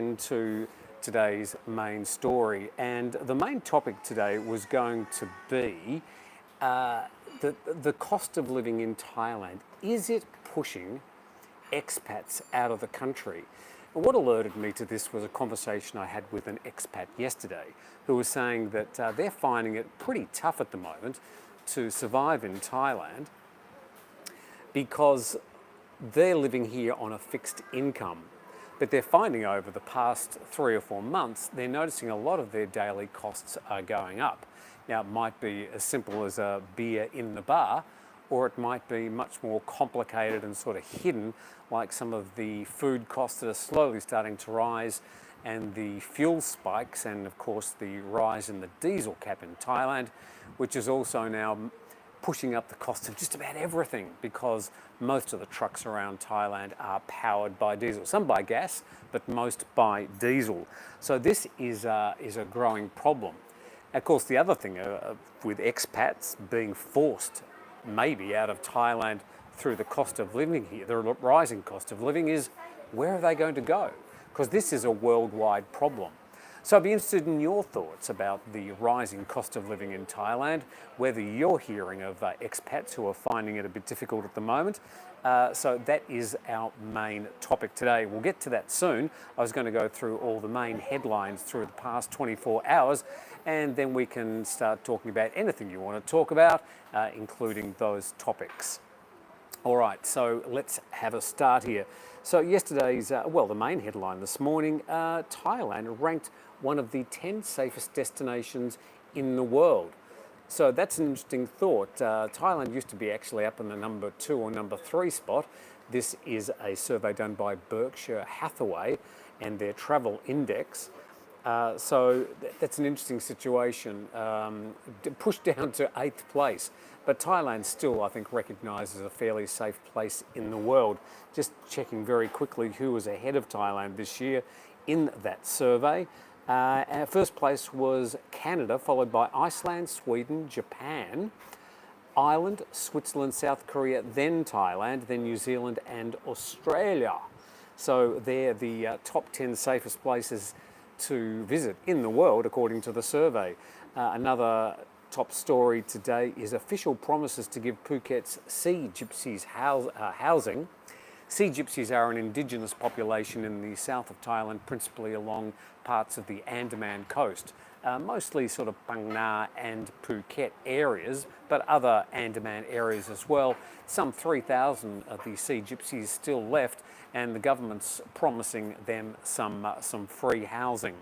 into today's main story, and the main topic today was going to be the cost of living in Thailand. Is it pushing expats out of the country? And what alerted me to this was a conversation I had with an expat yesterday who was saying that they're finding it pretty tough at the moment to survive in Thailand because they're living here on a fixed income. But they're finding over the past 3 or 4 months, they're noticing a lot of their daily costs are going up. Now, it might be as simple as a beer in the bar, or it might be much more complicated and sort of hidden, like some of the food costs that are slowly starting to rise, and the fuel spikes, and of course the rise in the diesel cap in Thailand, which is also now pushing up the cost of just about everything, because most of the trucks around Thailand are powered by diesel. Some by gas, but most by diesel. So this is a growing problem. Of course, the other thing with expats being forced maybe out of Thailand through the cost of living here, the rising cost of living, is where are they going to go? Because this is a worldwide problem. So I'd be interested in your thoughts about the rising cost of living in Thailand, whether you're hearing of expats who are finding it a bit difficult at the moment. So that is our main topic today. We'll get to that soon. I was going to go through all the main headlines through the past 24 hours, and then we can start talking about anything you want to talk about, including those topics. All right, so let's have a start here. So yesterday's, the main headline this morning, Thailand ranked one of the 10 safest destinations in the world. So that's an interesting thought. Thailand used to be actually up in the number 2 or number 3 spot. This is a survey done by Berkshire Hathaway and their travel index. So that's an interesting situation, pushed down to 8th place. But Thailand still, I think, recognised as a fairly safe place in the world. Just checking very quickly who was ahead of Thailand this year in that survey. First place was Canada, followed by Iceland, Sweden, Japan, Ireland, Switzerland, South Korea, then Thailand, then New Zealand and Australia. So they're the top 10 safest places to visit in the world, according to the survey. Another top story today is official promises to give Phuket's sea gypsies housing. Sea gypsies are an indigenous population in the south of Thailand, principally along parts of the Andaman coast, mostly sort of Phang Nga and Phuket areas, but other Andaman areas as well. Some 3,000 of the sea gypsies still left, and the government's promising them some free housing.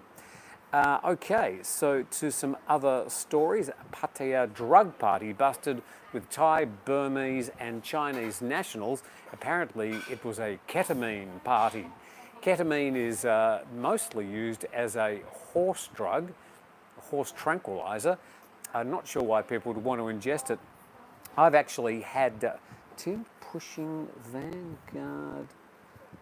Okay, so to some other stories. Pattaya drug party busted with Thai, Burmese and Chinese nationals. Apparently it was a ketamine party. Ketamine is mostly used as a horse drug, a horse tranquilizer. I'm not sure why people would want to ingest it. I've actually had Tim pushing Vanguard.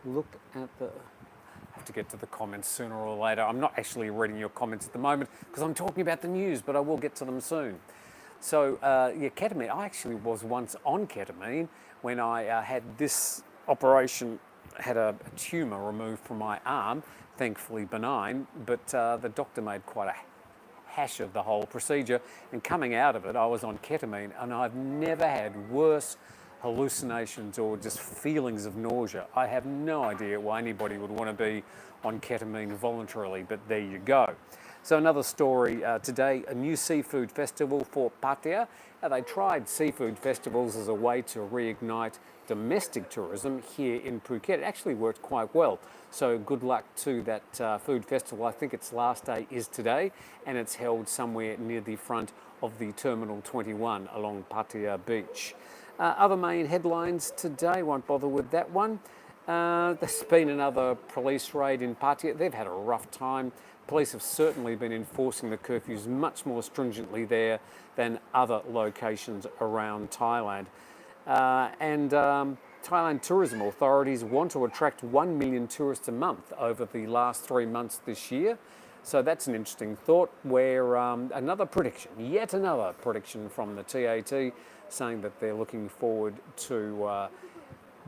Look at the... I have to get to the comments sooner or later. I'm not actually reading your comments at the moment because I'm talking about the news, but I will get to them soon. So ketamine. I actually was once on ketamine when I had this operation, had a tumour removed from my arm, thankfully benign, but the doctor made quite a hash of the whole procedure, and coming out of it I was on ketamine, and I've never had worse hallucinations or just feelings of nausea. I have no idea why anybody would want to be on ketamine voluntarily, but there you go. So another story today, a new seafood festival for Pattaya. They tried seafood festivals as a way to reignite domestic tourism here in Phuket. It actually worked quite well. So good luck to that food festival. I think its last day is today, and it's held somewhere near the front of the Terminal 21 along Pattaya Beach. Other main headlines today, won't bother with that one. There's been another police raid in Pattaya. They've had a rough time. Police have certainly been enforcing the curfews much more stringently there than other locations around Thailand. Thailand tourism authorities want to attract 1 million tourists a month over the last 3 months this year. So that's an interesting thought, where yet another prediction from the TAT saying that they're looking forward to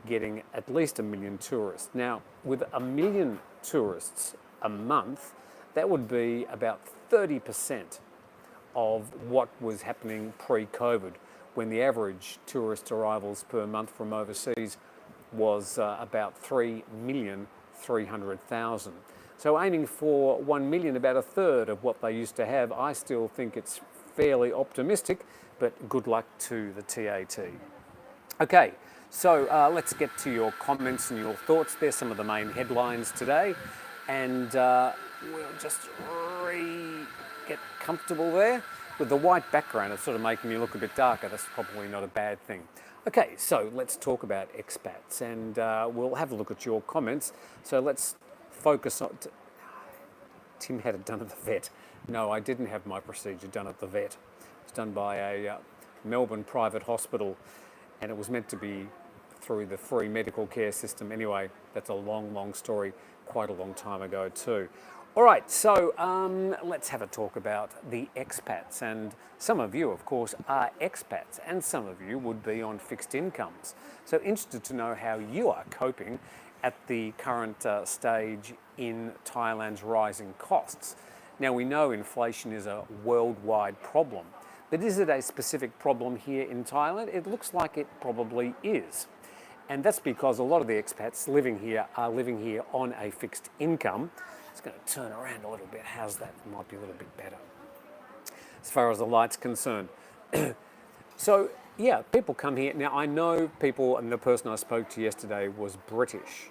getting at least 1 million tourists. Now, with 1 million tourists a month, that would be about 30% of what was happening pre-COVID, when the average tourist arrivals per month from overseas was about 3,300,000. So aiming for 1 million, about a third of what they used to have, I still think it's fairly optimistic, but good luck to the TAT. Okay, so let's get to your comments and your thoughts. There's some of the main headlines today, and we'll just get comfortable there. With the white background, it's sort of making me look a bit darker. That's probably not a bad thing. Okay, so let's talk about expats, and we'll have a look at your comments. So let's focus on... Tim had it done at the vet. No, I didn't have my procedure done at the vet. It was done by a Melbourne private hospital, and it was meant to be through the free medical care system. Anyway, that's a long, long story, quite a long time ago too. All right, so let's have a talk about the expats. And some of you, of course, are expats, and some of you would be on fixed incomes. So interested to know how you are coping at the current stage in Thailand's rising costs. Now, we know inflation is a worldwide problem, but is it a specific problem here in Thailand? It looks like it probably is. And that's because a lot of the expats living here are living here on a fixed income. It's going to turn around a little bit. How's that? Might be a little bit better as far as the light's concerned. So yeah, people come here. Now I know people, and the person I spoke to yesterday was British,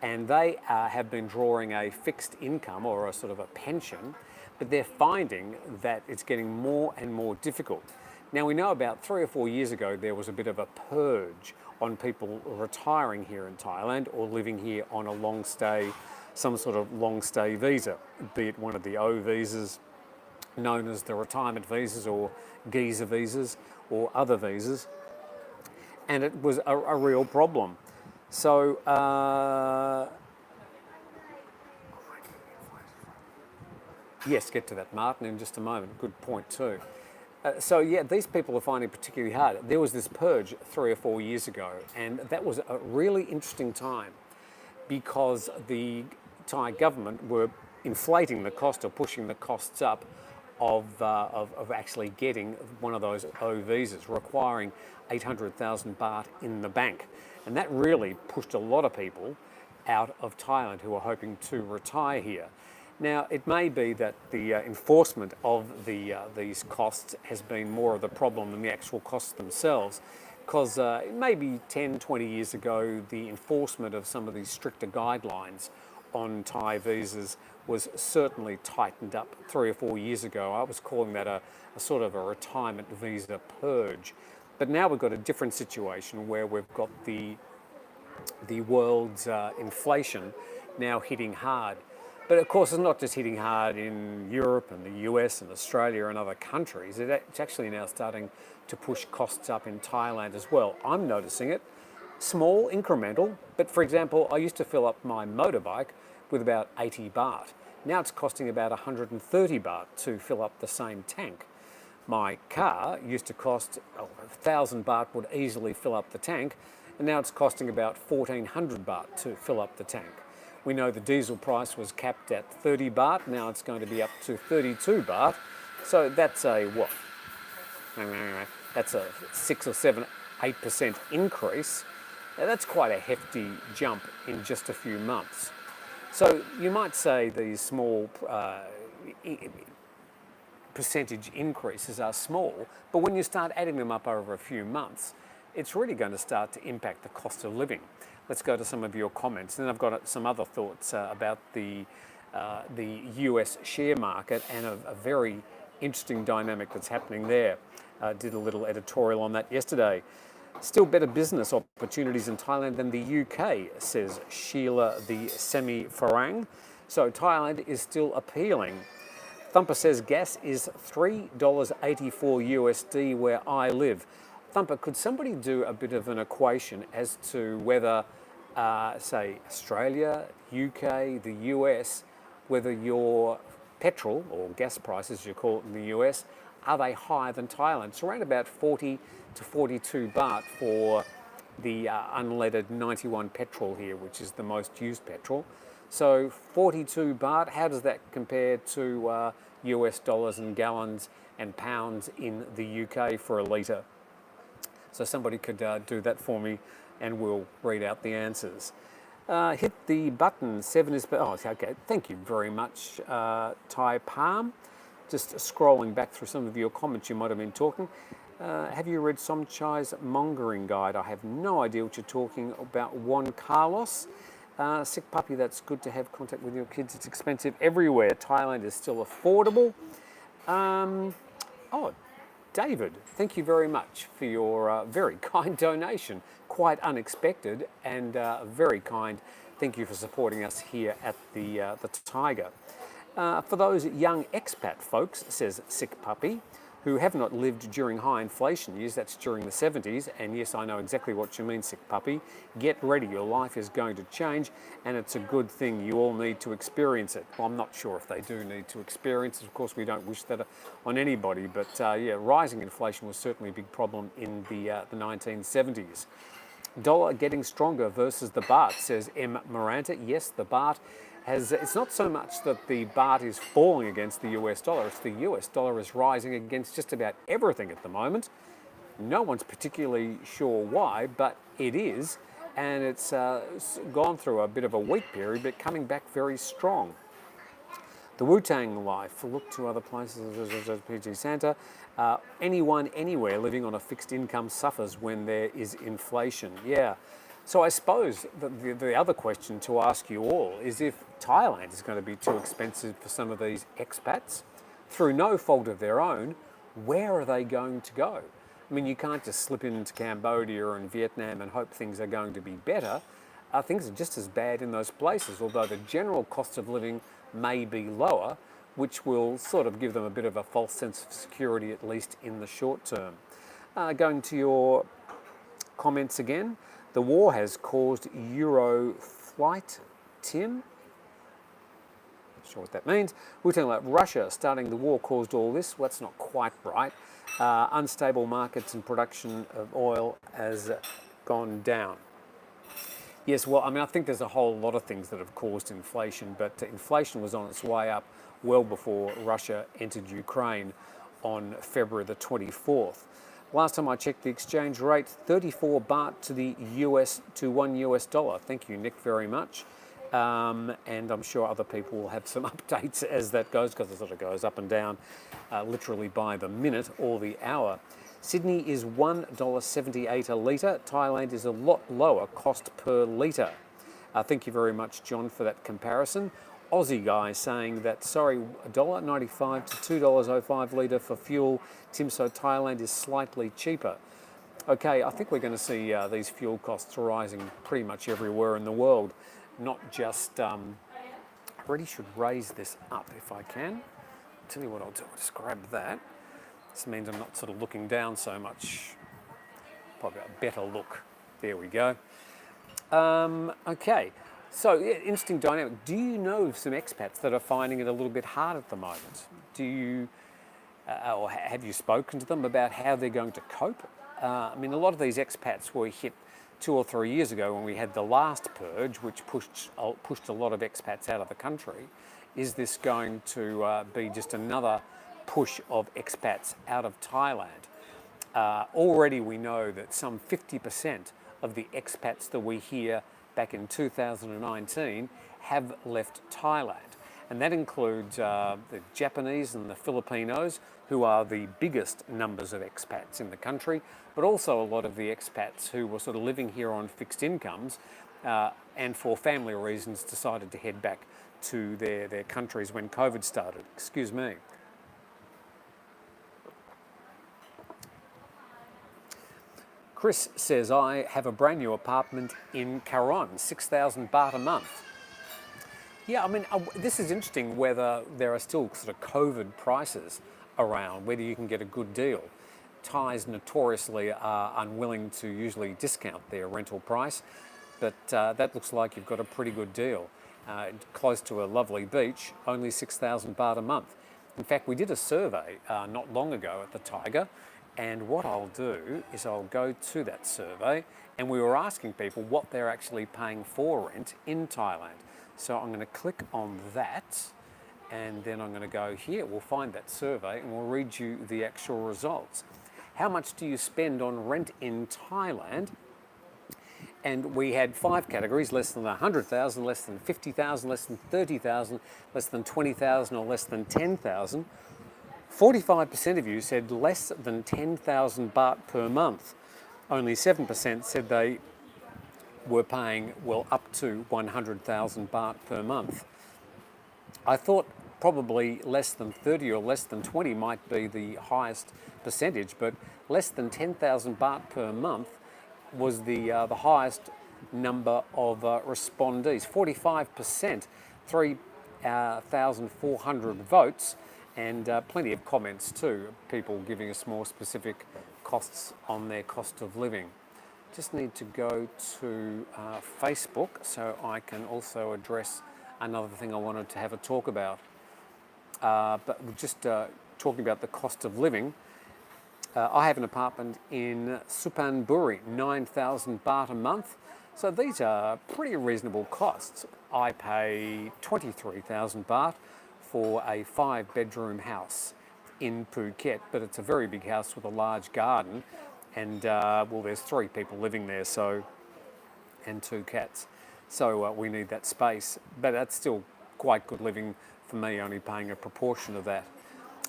and they have been drawing a fixed income or a sort of a pension, but they're finding that it's getting more and more difficult. Now we know about 3 or 4 years ago there was a bit of a purge on people retiring here in Thailand or living here on a long stay, some sort of long stay visa, be it one of the O visas known as the retirement visas or geezer visas or other visas, and it was a real problem. So yes, get to that, Martin, in just a moment. Good point too. So yeah, these people are finding it particularly hard. There was this purge 3 or 4 years ago, and that was a really interesting time because the Thai government were inflating the cost or pushing the costs up of actually getting one of those O visas, requiring 800,000 baht in the bank. And that really pushed a lot of people out of Thailand who are hoping to retire here. Now, it may be that the enforcement of these costs has been more of the problem than the actual costs themselves, because maybe 10, 20 years ago, the enforcement of some of these stricter guidelines on Thai visas was certainly tightened up 3 or 4 years ago. I was calling that a sort of a retirement visa purge. But now we've got a different situation where we've got the world's inflation now hitting hard. But of course, it's not just hitting hard in Europe and the US and Australia and other countries. It's actually now starting to push costs up in Thailand as well. I'm noticing it. Small, incremental, but for example, I used to fill up my motorbike with about 80 baht. Now it's costing about 130 baht to fill up the same tank. My car used to cost 1,000 baht would easily fill up the tank, and now it's costing about 1,400 baht to fill up the tank. We know the diesel price was capped at 30 baht, now it's going to be up to 32 baht. So that's a what? That's a 6 or 7, 8% increase. Now that's quite a hefty jump in just a few months. So you might say these small percentage increases are small, but when you start adding them up over a few months, it's really going to start to impact the cost of living. Let's go to some of your comments. Then I've got some other thoughts about the US share market and a very interesting dynamic that's happening there. Did a little editorial on that yesterday. Still better business opportunities in Thailand than the UK, says Sheila the Semi-Farang. So Thailand is still appealing. Thumper says gas is $3.84 USD where I live. Thumper, could somebody do a bit of an equation as to whether, say, Australia, UK, the US, whether your petrol or gas prices, as you call it in the US, are they higher than Thailand? It's around about 40 to 42 baht for the unleaded 91 petrol here, which is the most used petrol. So 42 baht, how does that compare to US dollars and gallons and pounds in the UK for a litre? So somebody could do that for me and we'll read out the answers. Hit the button, 7 is... Oh, okay, thank you very much, Thai Palm. Just scrolling back through some of your comments you might have been talking. Have you read Somchai's Mongering Guide? I have no idea what you're talking about. Juan Carlos. Sick puppy, that's good to have contact with your kids. It's expensive everywhere. Thailand is still affordable. Oh, David, thank you very much for your very kind donation. Quite unexpected and very kind. Thank you for supporting us here at the Thaiger. For those young expat folks, says Sick Puppy, who have not lived during high inflation years, that's during the 70s, and yes, I know exactly what you mean, Sick Puppy. Get ready, your life is going to change, and it's a good thing. You all need to experience it. Well, I'm not sure if they do need to experience it. Of course, we don't wish that on anybody, but yeah, rising inflation was certainly a big problem in the 1970s. Dollar getting stronger versus the baht, says M. Miranda. Yes, the baht has, it's not so much that the baht is falling against the US dollar, it's the US dollar is rising against just about everything at the moment. No one's particularly sure why, but it is, and it's gone through a bit of a weak period, but coming back very strong. The Wu-Tang life, look to other places, PG Santa. Anyone, anywhere living on a fixed income suffers when there is inflation. Yeah. So I suppose the other question to ask you all is if Thailand is going to be too expensive for some of these expats, through no fault of their own, where are they going to go? I mean, you can't just slip into Cambodia and Vietnam and hope things are going to be better. Things are just as bad in those places, although the general cost of living may be lower, which will sort of give them a bit of a false sense of security, at least in the short term. Going to your comments again, the war has caused Euro flight, Tim? Not sure what that means. We're talking about Russia starting the war caused all this. Well, that's not quite right. Unstable markets and production of oil has gone down. Yes, well, I mean, I think there's a whole lot of things that have caused inflation, but inflation was on its way up well before Russia entered Ukraine on February the 24th. Last time I checked the exchange rate, 34 baht to the US to $1 US. Thank you, Nick, very much. And I'm sure other people will have some updates as that goes, because it sort of goes up and down literally by the minute or the hour. Sydney is $1.78 a litre. Thailand is a lot lower cost per litre. Thank you very much, John, for that comparison. Aussie guy saying that, sorry, $1.95 to $2.05 litre for fuel. Tim, so Thailand is slightly cheaper. Okay, I think we're going to see these fuel costs rising pretty much everywhere in the world, not just... I really should raise this up if I can. I'll tell you what I'll do, I'll just grab that. This means I'm not sort of looking down so much. Probably a better look. There we go. Okay, so yeah, interesting dynamic. Do you know some expats that are finding it a little bit hard at the moment? Do you, or have you spoken to them about how they're going to cope? I mean, a lot of these expats were hit 2 or 3 years ago when we had the last purge, which pushed a lot of expats out of the country. Is this going to be just another push of expats out of Thailand? Already we know that some 50% of the expats that we hear back in 2019 have left Thailand. And that includes the Japanese and the Filipinos, who are the biggest numbers of expats in the country, but also a lot of the expats who were sort of living here on fixed incomes and for family reasons decided to head back to their countries when COVID started. Excuse me. Chris says, I have a brand new apartment in Caron, 6,000 baht a month. Yeah, I mean, this is interesting whether there are still sort of COVID prices around, whether you can get a good deal. Thais notoriously are unwilling to usually discount their rental price, but that looks like you've got a pretty good deal. Close to a lovely beach, only 6,000 baht a month. In fact, we did a survey not long ago at the Thaiger, and what I'll do is I'll go to that survey, and we were asking people what they're actually paying for rent in Thailand. So I'm going to click on that, and then I'm going to go here. We'll find that survey and we'll read you the actual results. How much do you spend on rent in Thailand? And we had 5 categories: less than 100,000, less than 50,000, less than 30,000, less than 20,000, or less than 10,000. 45% of you said less than 10,000 baht per month. Only 7% said they were paying, well, up to 100,000 baht per month. I thought probably less than 30 or less than 20 might be the highest percentage, but less than 10,000 baht per month was the highest number of respondees. 45%, 3,400 votes, and plenty of comments too. People giving us more specific costs on their cost of living. Just need to go to Facebook so I can also address another thing I wanted to have a talk about. But just talking about the cost of living, I have an apartment in Supanburi, 9,000 baht a month. So these are pretty reasonable costs. I pay 23,000 baht for a 5-bedroom house in Phuket, but it's a very big house with a large garden. And well, there's 3 people living there, and 2 cats. So we need that space, but that's still quite good living for me, only paying a proportion of that.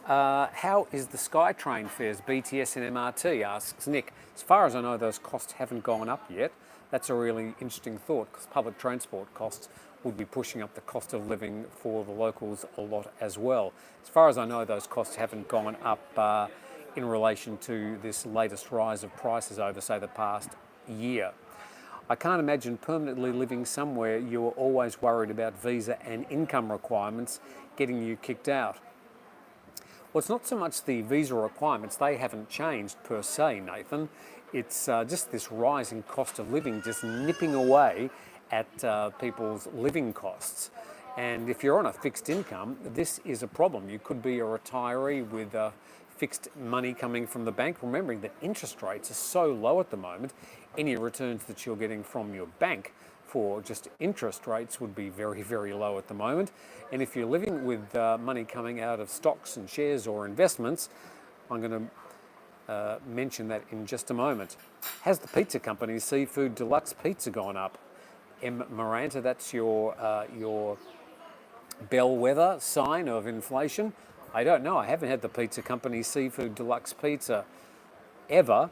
How is the SkyTrain fares, BTS and MRT, asks Nick. As far as I know, those costs haven't gone up yet. That's a really interesting thought, because public transport costs would be pushing up the cost of living for the locals a lot as well. As far as I know, those costs haven't gone up in relation to this latest rise of prices over, say, the past year. I can't imagine permanently living somewhere you are always worried about visa and income requirements getting you kicked out. Well, it's not so much the visa requirements, they haven't changed per se, Nathan. It's just this rising cost of living just nipping away at people's living costs. And if you're on a fixed income, this is a problem. You could be a retiree with fixed money coming from the bank, remembering that interest rates are so low at the moment. Any returns that you're getting from your bank for just interest rates would be very, very low at the moment. And if you're living with money coming out of stocks and shares or investments, I'm going to mention that in just a moment. Has the pizza company's Seafood Deluxe Pizza gone up? M. Miranda, that's your bellwether sign of inflation. I don't know. I haven't had the pizza company's Seafood Deluxe Pizza ever,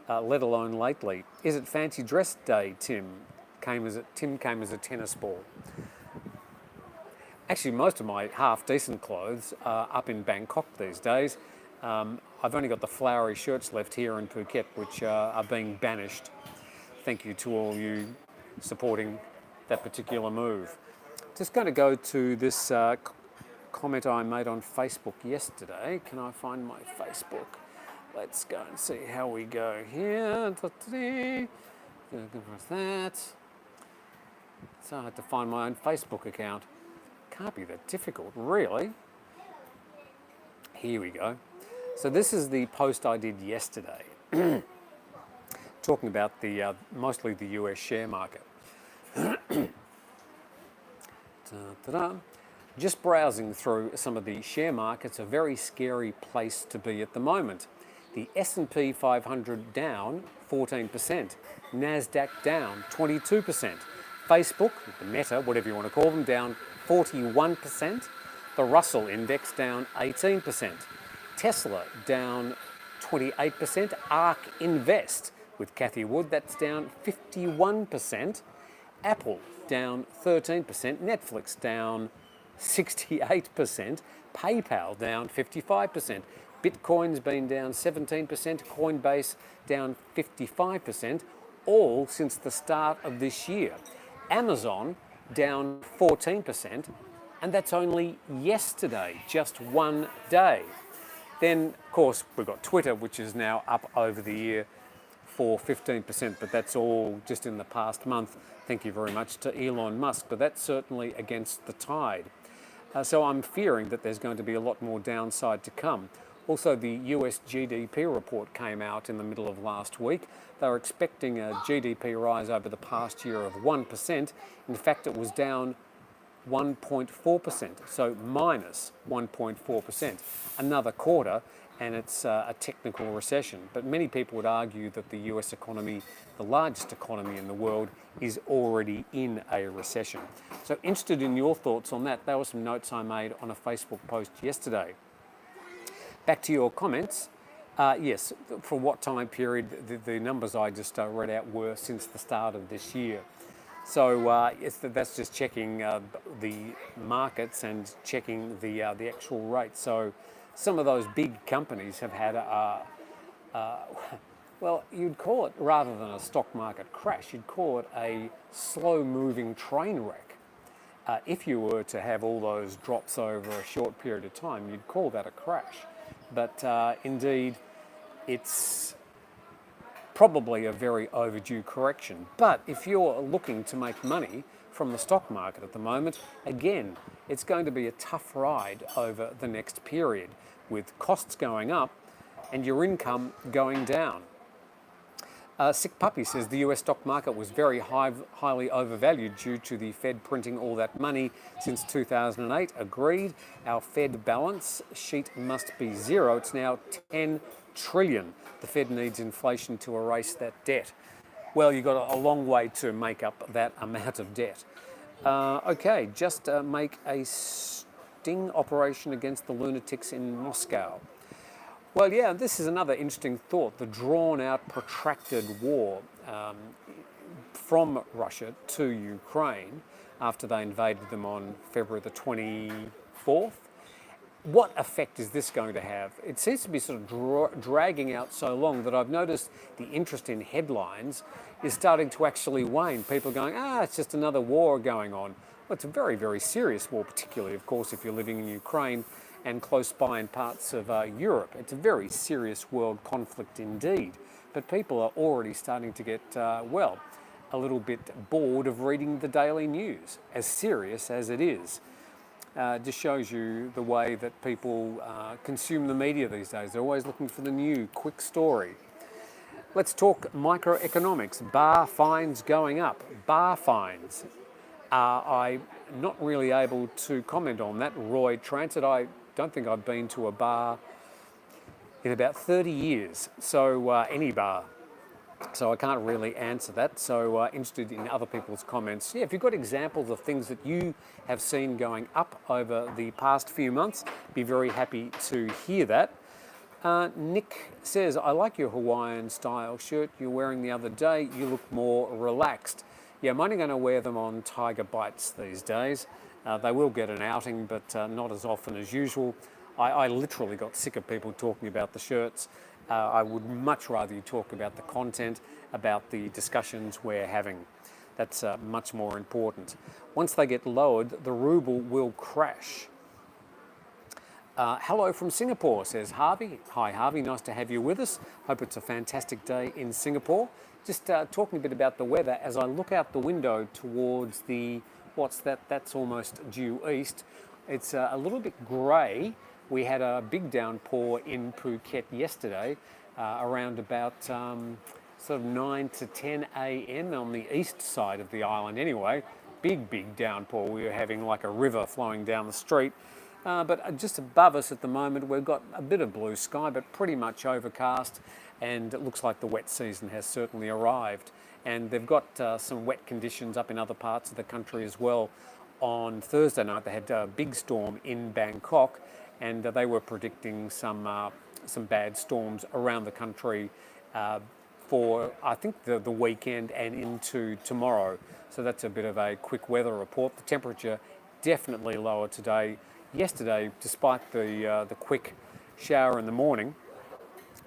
let alone lately. Is it fancy dress day, Tim? Tim came as a tennis ball. Actually, most of my half-decent clothes are up in Bangkok these days. I've only got the flowery shirts left here in Phuket, which are being banished. Thank you to all you supporting that particular move. Just going to go to this comment I made on Facebook yesterday. Can I find my Facebook? Let's go and see how we go here. That. So I had to find my own Facebook account. Can't be that difficult, really. Here we go. So this is the post I did yesterday, talking about the mostly the US share market. Just browsing through some of the share markets, a very scary place to be at the moment. The S&P 500 down 14%, NASDAQ down 22%, Facebook, the Meta, whatever you want to call them, down 41%, the Russell Index down 18%, Tesla down 28%, ARK Invest with Cathy Wood, that's down 51%, Apple down 13%, Netflix down 68%, PayPal down 55%, Bitcoin's been down 17%, Coinbase down 55%, all since the start of this year. Amazon down 14%, and that's only yesterday, just one day. Then, of course, we've got Twitter, which is now up over the year for 15%, but that's all just in the past month. Thank you very much to Elon Musk, but that's certainly against the tide. So I'm fearing that there's going to be a lot more downside to come. Also, the US GDP report came out in the middle of last week. They were expecting a GDP rise over the past year of 1%. In fact, it was down 1.4%, so minus 1.4%. Another quarter, and it's a technical recession. But many people would argue that the US economy, the largest economy in the world, is already in a recession. So interested in your thoughts on that. There were some notes I made on a Facebook post yesterday. Back to your comments. Yes, for what time period? The numbers I just read out were since the start of this year. So that's just checking the markets and checking the actual rate. So some of those big companies have had well, you'd call it, rather than a stock market crash, you'd call it a slow-moving train wreck. If you were to have all those drops over a short period of time, you'd call that a crash. But indeed, it's probably a very overdue correction. But if you're looking to make money from the stock market at the moment, again, it's going to be a tough ride over the next period, with costs going up and your income going down. Sick Puppy says the US stock market was very highly overvalued due to the Fed printing all that money since 2008. Agreed. Our Fed balance sheet must be zero. It's now 10 trillion. The Fed needs inflation to erase that debt. Well, you've got a long way to make up that amount of debt. Okay, just make a sting operation against the lunatics in Moscow. Well, yeah, this is another interesting thought, the drawn-out, protracted war from Russia to Ukraine after they invaded them on February the 24th. What effect is this going to have? It seems to be sort of dragging out so long that I've noticed the interest in headlines is starting to actually wane. People are going, it's just another war going on. Well, it's a very, very serious war, particularly, of course, if you're living in Ukraine and close by in parts of Europe. It's a very serious world conflict indeed. But people are already starting to get, well, a little bit bored of reading the daily news, as serious as it is. Just shows you the way that people consume the media these days. They're always looking for the new, quick story. Let's talk microeconomics. Bar fines going up. Bar fines. I'm not really able to comment on that. Roy Transit, I don't think I've been to a bar in about 30 years, so any bar. So I can't really answer that. So interested in other people's comments. Yeah, if you've got examples of things that you have seen going up over the past few months, be very happy to hear that. Nick says, I like your Hawaiian style shirt you're wearing the other day. You look more relaxed. Yeah, I'm only going to wear them on Tiger Bites these days. They will get an outing, but not as often as usual. I literally got sick of people talking about the shirts. I would much rather you talk about the content, about the discussions we're having. That's much more important. Once they get lowered, the ruble will crash. Hello from Singapore, says Harvey. Hi Harvey, nice to have you with us. Hope it's a fantastic day in Singapore. Just talking a bit about the weather, as I look out the window towards the, what's that? That's almost due east. It's a little bit grey. We had a big downpour in Phuket yesterday, around about sort of 9 to 10 a.m. on the east side of the island anyway. Big downpour. We were having like a river flowing down the street. But just above us at the moment, we've got a bit of blue sky, but pretty much overcast. And it looks like the wet season has certainly arrived. And they've got some wet conditions up in other parts of the country as well. On Thursday night, they had a big storm in Bangkok, and they were predicting some bad storms around the country for, I think, the weekend and into tomorrow. So that's a bit of a quick weather report. The temperature definitely lower today. Yesterday, despite the quick shower in the morning,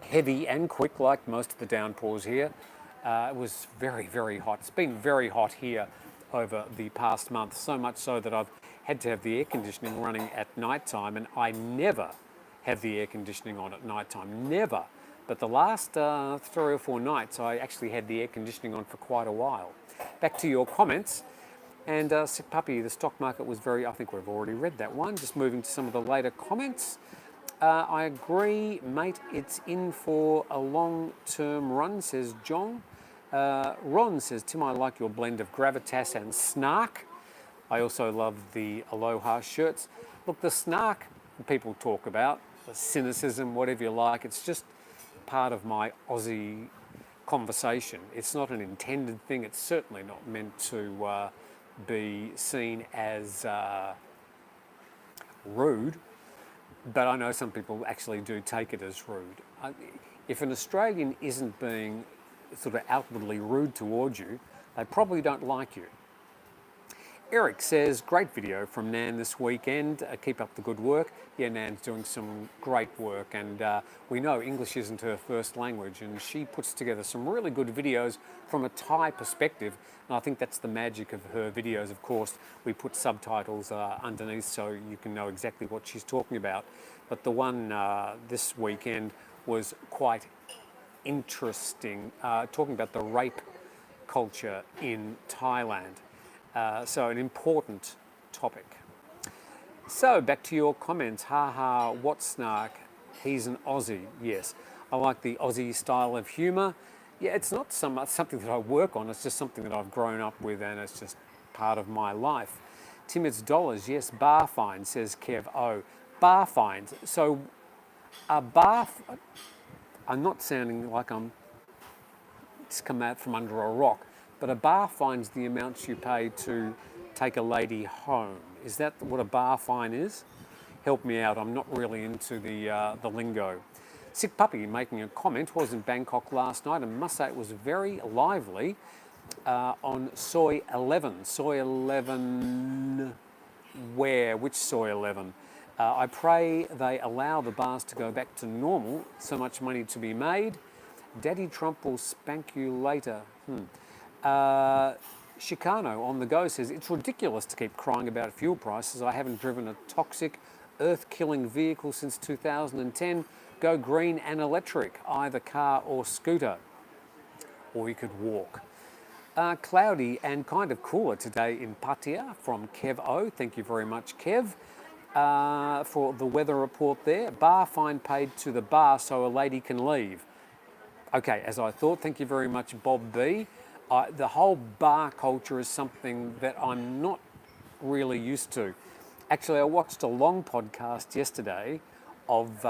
heavy and quick like most of the downpours here, it was very hot. It's been very hot here over the past month, so much so that I've had to have the air conditioning running at night time, and I never have the air conditioning on at night time, never. But the last 3 or 4 nights, I actually had the air conditioning on for quite a while. Back to your comments. And Sick Puppy, the stock market was very, I think we've already read that one. Just moving to some of the later comments. I agree, mate, it's in for a long-term run, says John. Ron says, Tim, I like your blend of gravitas and snark. I also love the Aloha shirts. Look, the snark people talk about, the cynicism, whatever you like, it's just part of my Aussie conversation. It's not an intended thing. It's certainly not meant to be seen as rude, but I know some people actually do take it as rude. If an Australian isn't being sort of outwardly rude towards you, they probably don't like you. Eric says, great video from Nan this weekend. Keep up the good work. Yeah, Nan's doing some great work, and we know English isn't her first language, and she puts together some really good videos from a Thai perspective, and I think that's the magic of her videos. Of course, we put subtitles underneath so you can know exactly what she's talking about, but the one this weekend was quite interesting, talking about the rape culture in Thailand. So an important topic. So back to your comments. Ha, what snark? He's an Aussie. Yes, I like the Aussie style of humour. Yeah, it's not something that I work on. It's just something that I've grown up with, and it's just part of my life. Timid's dollars. Yes, bar fine, says Kev O. Bar fines. So a bar... I'm not sounding like I'm just come out from under a rock, but a bar fine's the amounts you pay to take a lady home. Is that what a bar fine is? Help me out, I'm not really into the lingo. Sick Puppy making a comment, was in Bangkok last night and must say it was very lively on Soy 11. Soy 11, where? Which Soy 11? I pray they allow the bars to go back to normal, so much money to be made. Daddy Trump will spank you later. Chicano on the go says, it's ridiculous to keep crying about fuel prices. I haven't driven a toxic, earth-killing vehicle since 2010. Go green and electric, either car or scooter. Or you could walk. Cloudy and kind of cooler today in Pattaya from Kev O. Thank you very much, Kev, for the weather report there. Bar fine paid to the bar so a lady can leave. Okay, as I thought, thank you very much, Bob B. The whole bar culture is something that I'm not really used to. Actually, I watched a long podcast yesterday of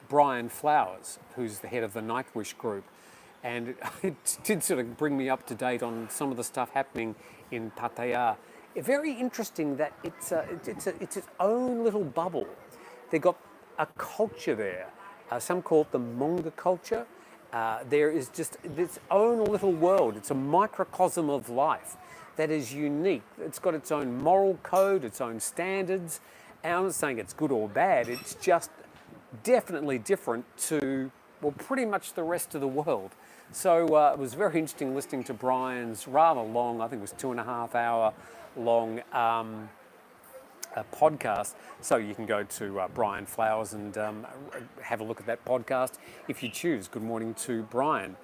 Brian Flowers, who's the head of the Nightwish group, and it did sort of bring me up to date on some of the stuff happening in Pattaya. Very interesting that it's its own little bubble. They've got a culture there. Some call it the Monga culture. There is just its own little world. It's a microcosm of life that is unique. It's got its own moral code, its own standards. And I'm not saying it's good or bad. It's just definitely different to, well, pretty much the rest of the world. So it was very interesting listening to Brian's rather long, I think it was 2.5 hour long podcast. So you can go to Brian Flowers and have a look at that podcast if you choose. Good morning to Brian.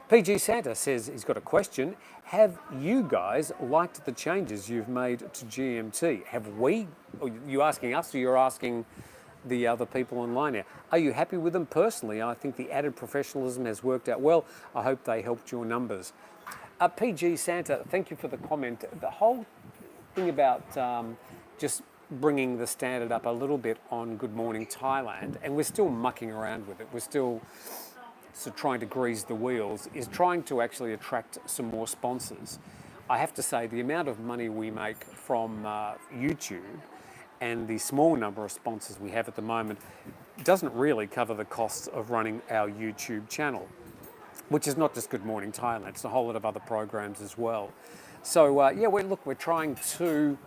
PG Santa says he's got a question. Have you guys liked the changes you've made to GMT? Have we? Are you asking us or you're asking the other people online here? Are you happy with them personally? I think the added professionalism has worked out well. I hope they helped your numbers. PG Santa, thank you for the comment. The whole thing about just bringing the standard up a little bit on Good Morning Thailand, and we're still mucking around with it. We're still trying to grease the wheels, is trying to actually attract some more sponsors. I have to say the amount of money we make from YouTube and the small number of sponsors we have at the moment doesn't really cover the costs of running our YouTube channel, which is not just Good Morning Thailand, it's a whole lot of other programs as well. So yeah, we're trying to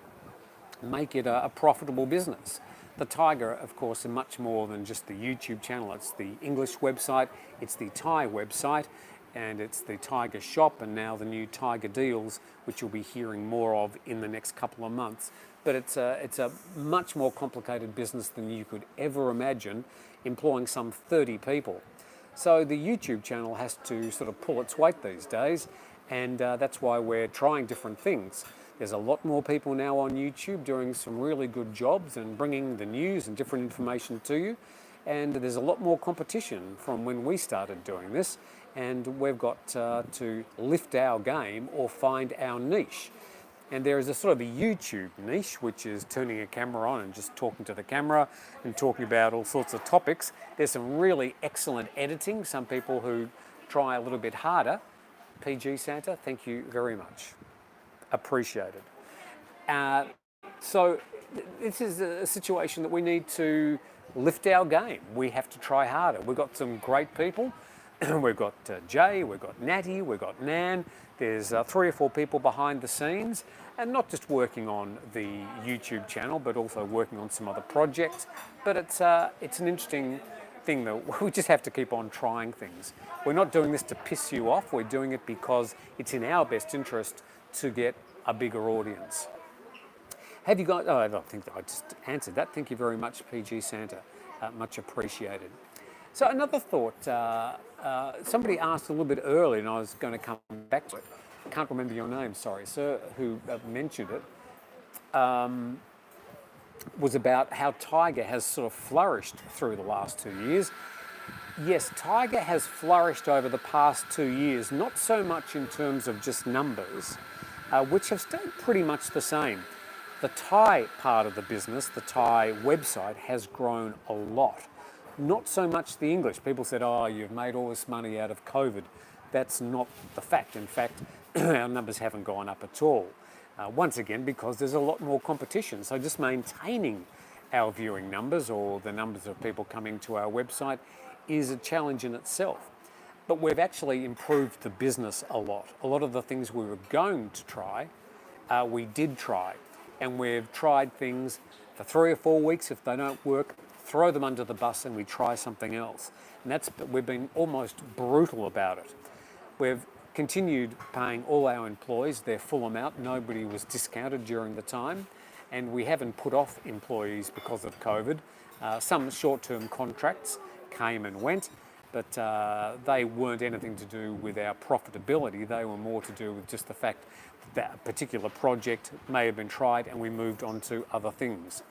make it a profitable business. The Thaiger, of course, is much more than just the YouTube channel. It's the English website, it's the Thai website, and it's the Thaiger shop, and now the new Thaiger deals, which you'll be hearing more of in the next couple of months. But it's a much more complicated business than you could ever imagine, employing some 30 people. So the YouTube channel has to sort of pull its weight these days, and that's why we're trying different things. There's a lot more people now on YouTube doing some really good jobs and bringing the news and different information to you. And there's a lot more competition from when we started doing this. And we've got to lift our game or find our niche. And there is a sort of a YouTube niche, which is turning a camera on and just talking to the camera and talking about all sorts of topics. There's some really excellent editing, some people who try a little bit harder. PG Santa, thank you very much. Appreciated. So this is a situation that we need to lift our game. We have to try harder. We've got some great people. We've got Jay, we've got Natty, we've got Nan. There's 3 or 4 people behind the scenes, and not just working on the YouTube channel, but also working on some other projects. But it's an interesting thing that we just have to keep on trying things. We're not doing this to piss you off. We're doing it because it's in our best interest to get a bigger audience. Have you got? Oh, I don't think that I just answered that. Thank you very much, PG Santa. Much appreciated. So another thought, somebody asked a little bit earlier, and I was going to come back to it. I can't remember your name, sorry, sir, who mentioned it, was about how Thaiger has sort of flourished through the last 2 years. Yes, Thaiger has flourished over the past 2 years, not so much in terms of just numbers, which have stayed pretty much the same. The Thai part of the business, the Thai website, has grown a lot. Not so much the English. People said, oh, you've made all this money out of COVID. That's not the fact. In fact, our numbers haven't gone up at all. Once again, because there's a lot more competition. So just maintaining our viewing numbers or the numbers of people coming to our website is a challenge in itself. But we've actually improved the business a lot. A lot of the things we were going to try, we did try. And we've tried things for 3 or 4 weeks. If they don't work, throw them under the bus and we try something else. And we've been almost brutal about it. We've continued paying all our employees their full amount. Nobody was discounted during the time. And we haven't put off employees because of COVID. Some short-term contracts came and went, but they weren't anything to do with our profitability. They were more to do with just the fact that a particular project may have been tried and we moved on to other things.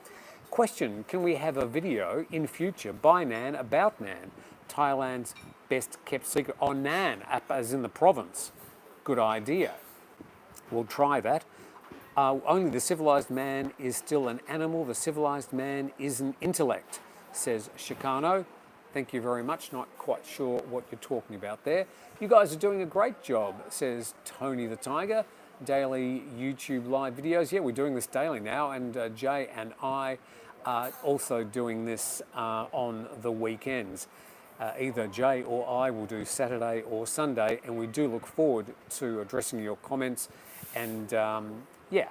Question, can we have a video in future by Nan about Nan, Thailand's best kept secret? Oh, Nan, as in the province. Good idea. We'll try that. Only the civilized man is still an animal. The civilized man is an intellect, says Chicano. Thank you very much. Not quite sure what you're talking about there. You guys are doing a great job, says Tony the Tiger. Daily YouTube live videos. Yeah, we're doing this daily now, and Jay and I are also doing this on the weekends. Either Jay or I will do Saturday or Sunday, and we do look forward to addressing your comments. And yeah,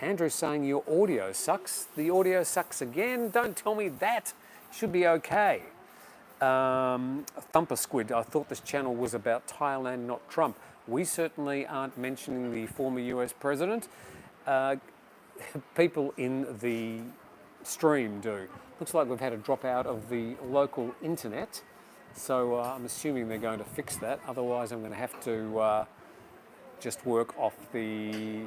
Andrew's saying your audio sucks. The audio sucks again. Don't tell me that. Should be okay. Thumper Squid, I thought this channel was about Thailand, not Trump. We certainly aren't mentioning the former US president. People in the stream do. Looks like we've had a drop out of the local internet, so I'm assuming they're going to fix that. Otherwise, I'm going to have to just work off the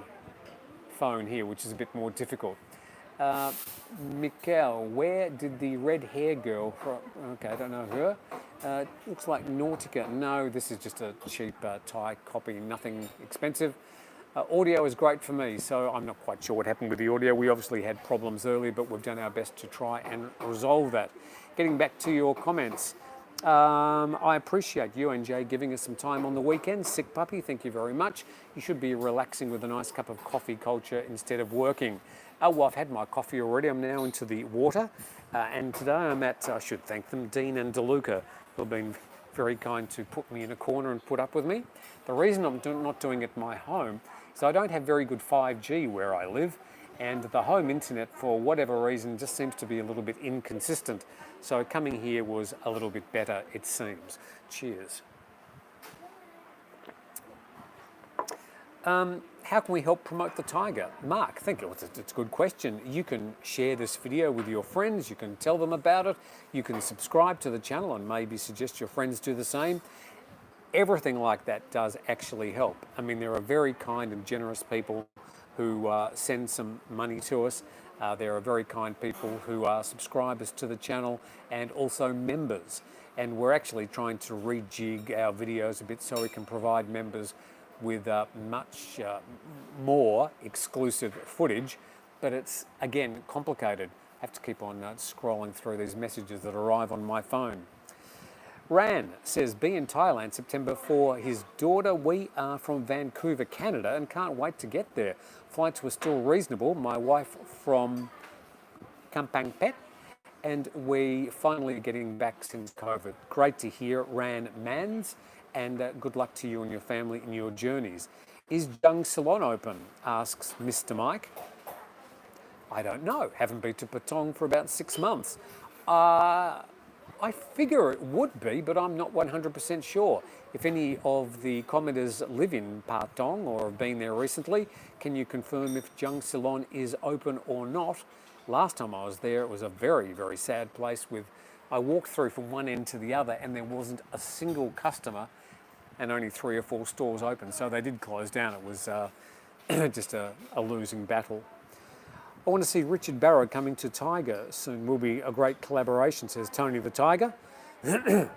phone here, which is a bit more difficult. Mikkel, where did the red hair girl from? Okay, I don't know her. Looks like Nautica. No, this is just a cheap Thai copy, nothing expensive. Audio is great for me, so I'm not quite sure what happened with the audio. We obviously had problems earlier, but we've done our best to try and resolve that. Getting back to your comments, I appreciate you and Jay giving us some time on the weekend. Sick puppy, thank you very much. You should be relaxing with a nice cup of coffee culture instead of working. Oh, well, I've had my coffee already. I'm now into the water. And today I'm at, I should thank them, Dean and DeLuca, who have been very kind to put me in a corner and put up with me. The reason I'm not doing it at my home is I don't have very good 5G where I live, and the home internet, for whatever reason, just seems to be a little bit inconsistent. So coming here was a little bit better, it seems. Cheers. How can we help promote the Thaiger? Mark, thank you. It's a good question. You can share this video with your friends. You can tell them about it. You can subscribe to the channel and maybe suggest your friends do the same. Everything like that does actually help. I mean, there are very kind and generous people who send some money to us. There are very kind people who are subscribers to the channel and also members. And we're actually trying to rejig our videos a bit so we can provide members with much more exclusive footage, but it's, again, complicated. I have to keep on scrolling through these messages that arrive on my phone. Ran says, be in Thailand September for his daughter. We are from Vancouver, Canada, and can't wait to get there. Flights were still reasonable. My wife from Kampang Pet, and we finally getting back since COVID. Great to hear, Ran Mans, and good luck to you and your family in your journeys. Is Jung Salon open? Asks Mr. Mike. I don't know. Haven't been to Patong for about 6 months. I figure it would be, but I'm not 100% sure. If any of the commenters live in Patong or have been there recently, can you confirm if Jung Salon is open or not? Last time I was there, it was a very, very sad place I walked through from one end to the other and there wasn't a single customer and only 3 or 4 stores open. So they did close down. It was just a losing battle. I want to see Richard Barrow coming to Thaiger soon. Will be a great collaboration, says Tony the Tiger. That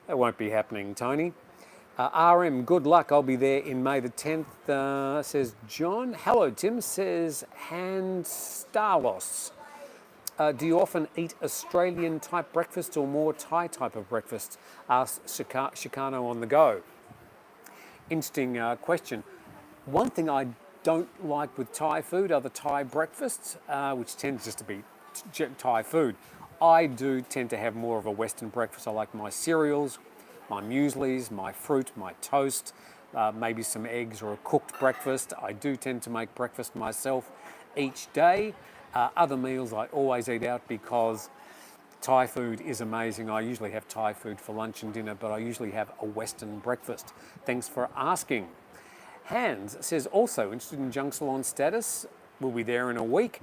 won't be happening, Tony. RM, good luck. I'll be there in May the 10th, says John. Hello, Tim, says Hans Starlos. Do you often eat Australian type breakfast or more Thai type of breakfast? Asks Chicano on the go. Interesting question. One thing I don't like with Thai food are the Thai breakfasts, which tends just to be Thai food. I do tend to have more of a Western breakfast. I like my cereals, my mueslis, my fruit, my toast, maybe some eggs or a cooked breakfast. I do tend to make breakfast myself each day. Other meals I always eat out because Thai food is amazing. I usually have Thai food for lunch and dinner, but I usually have a Western breakfast. Thanks for asking. Hans says, also interested in Jung Salon status. We'll be there in a week.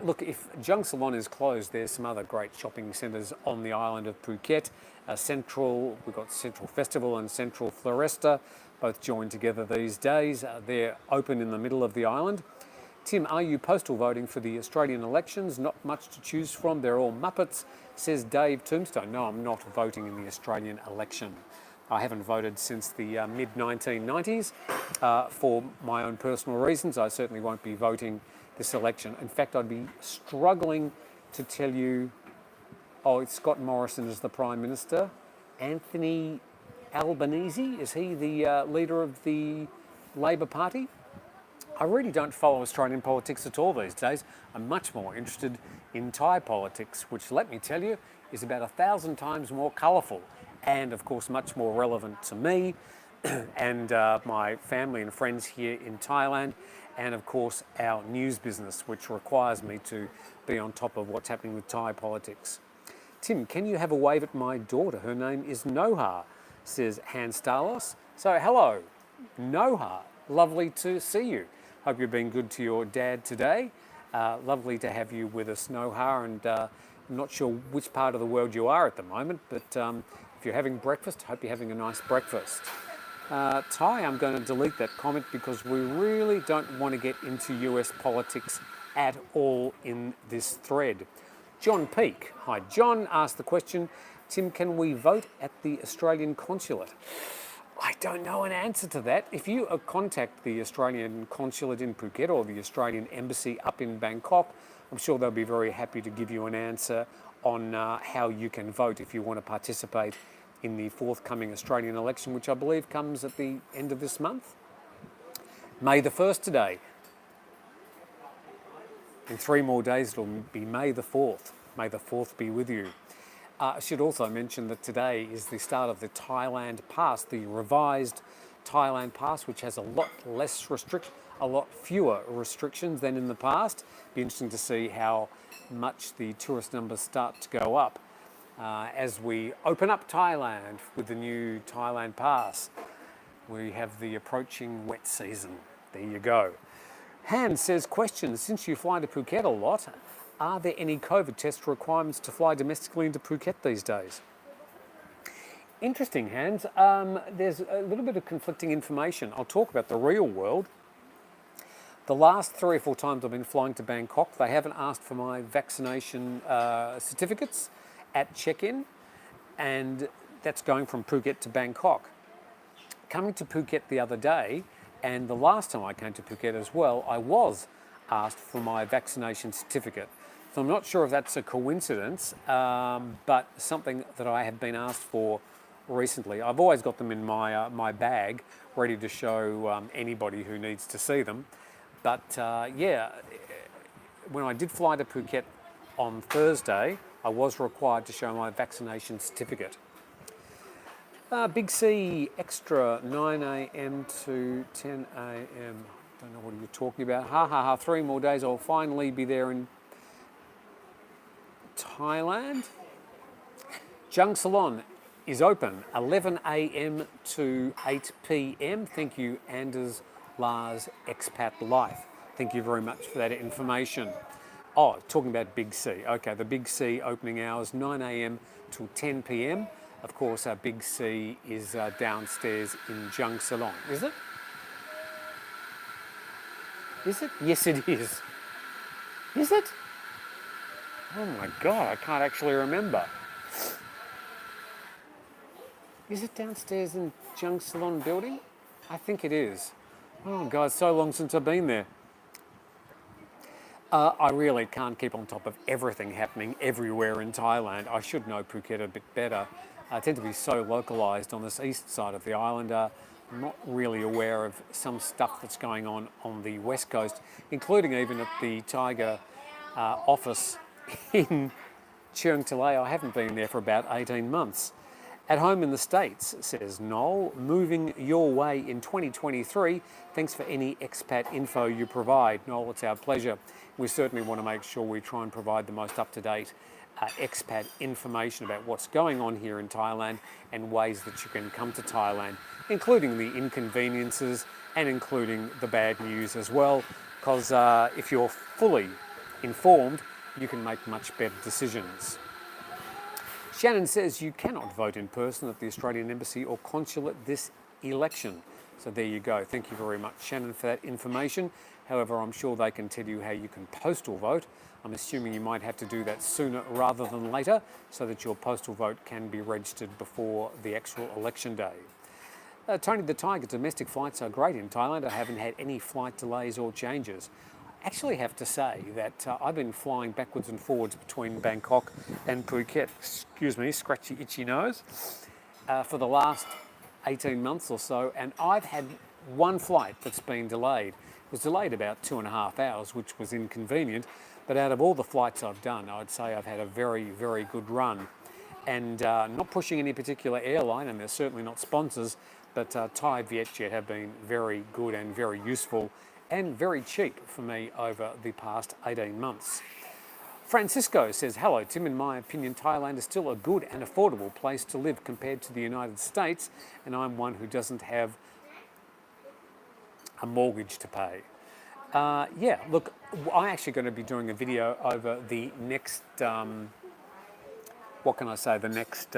Look, if Jung Salon is closed, there's some other great shopping centres on the island of Phuket. We've got Central Festival and Central Floresta, both joined together these days. They're open in the middle of the island. Tim, are you postal voting for the Australian elections? Not much to choose from. They're all Muppets, says Dave Tombstone. No, I'm not voting in the Australian election. I haven't voted since the mid-1990s for my own personal reasons. I certainly won't be voting this election. In fact, I'd be struggling to tell you, it's Scott Morrison as the Prime Minister. Anthony Albanese, is he the leader of the Labor Party? I really don't follow Australian politics at all these days. I'm much more interested in Thai politics, which, let me tell you, is about 1,000 times more colourful and, of course, much more relevant to me and my family and friends here in Thailand, and, of course, our news business, which requires me to be on top of what's happening with Thai politics. Tim, can you have a wave at my daughter? Her name is Noha, says Hans Starlos. So, hello, Noha. Lovely to see you. Hope you've been good to your dad today. Lovely to have you with us, Noha, and I'm not sure which part of the world you are at the moment, but if you're having breakfast, hope you're having a nice breakfast. Ty, I'm going to delete that comment because we really don't want to get into US politics at all in this thread. John Peake, hi John, asked the question, Tim, can we vote at the Australian consulate? I don't know an answer to that. If you contact the Australian consulate in Phuket or the Australian embassy up in Bangkok, I'm sure they'll be very happy to give you an answer on how you can vote if you want to participate in the forthcoming Australian election, which I believe comes at the end of this month. May the 1st today. In 3 more days, it'll be May the 4th. May the 4th be with you. I should also mention that today is the start of the Thailand Pass, the revised Thailand Pass, which has a lot fewer restrictions than in the past. Be interesting to see how much the tourist numbers start to go up as we open up Thailand with the new Thailand Pass. We have the approaching wet season. There you go. Han says, question, since you fly to Phuket a lot, are there any COVID test requirements to fly domestically into Phuket these days? Interesting, Hans. There's a little bit of conflicting information. I'll talk about the real world. The last 3 or 4 times I've been flying to Bangkok, they haven't asked for my vaccination certificates at check-in, and that's going from Phuket to Bangkok. coming to Phuket the other day, and the last time I came to Phuket as well, I was asked for my vaccination certificate. So I'm not sure if that's a coincidence, but something that I have been asked for recently. I've always got them in my bag, ready to show anybody who needs to see them. But yeah, when I did fly to Phuket on Thursday, I was required to show my vaccination certificate. Big C extra 9 a.m. to 10 a.m. Don't know what you're talking about. Ha ha ha, 3 more days. I'll finally be there in Thailand. Jung Salon is open 11 a.m. to 8 p.m. Thank you, Anders Lars Expat Life. Thank you very much for that information. Oh, talking about Big C. Okay, the Big C opening hours 9 a.m. till 10 p.m. Of course, our Big C is downstairs in Jung Salon. Is it? Is it? Yes, it is. Is it? Oh my God, I can't actually remember. Is it downstairs in Jung Salon building? I think it is. Oh God, so long since I've been there. I really can't keep on top of everything happening everywhere in Thailand. I should know Phuket a bit better. I tend to be so localised on this east side of the island. I'm not really aware of some stuff that's going on the west coast, including even at the Thaiger office in Chiang Mai. I haven't been there for about 18 months. At home in the States, says Noel, moving your way in 2023. Thanks for any expat info you provide. Noel, it's our pleasure. We certainly want to make sure we try and provide the most up-to-date expat information about what's going on here in Thailand and ways that you can come to Thailand, including the inconveniences and including the bad news as well, because if you're fully informed, you can make much better decisions. Shannon says you cannot vote in person at the Australian Embassy or Consulate this election. So there you go. Thank you very much, Shannon, for that information. However, I'm sure they can tell you how you can postal vote. I'm assuming you might have to do that sooner rather than later so that your postal vote can be registered before the actual election day. Tony the Tiger, domestic flights are great in Thailand. I haven't had any flight delays or changes. I actually have to say that I've been flying backwards and forwards between Bangkok and Phuket, excuse me, scratchy itchy nose, for the last 18 months or so, and I've had one flight that's been delayed. It was delayed about 2.5 hours, which was inconvenient, but out of all the flights I've done, I'd say I've had a very, very good run. And not pushing any particular airline, and they're certainly not sponsors, but Thai Vietjet have been very good and very useful and very cheap for me over the past 18 months. Francisco says, hello Tim, in my opinion Thailand is still a good and affordable place to live compared to the United States, and I'm one who doesn't have a mortgage to pay. Yeah, look, I'm actually going to be doing a video over the next, what can I say, the next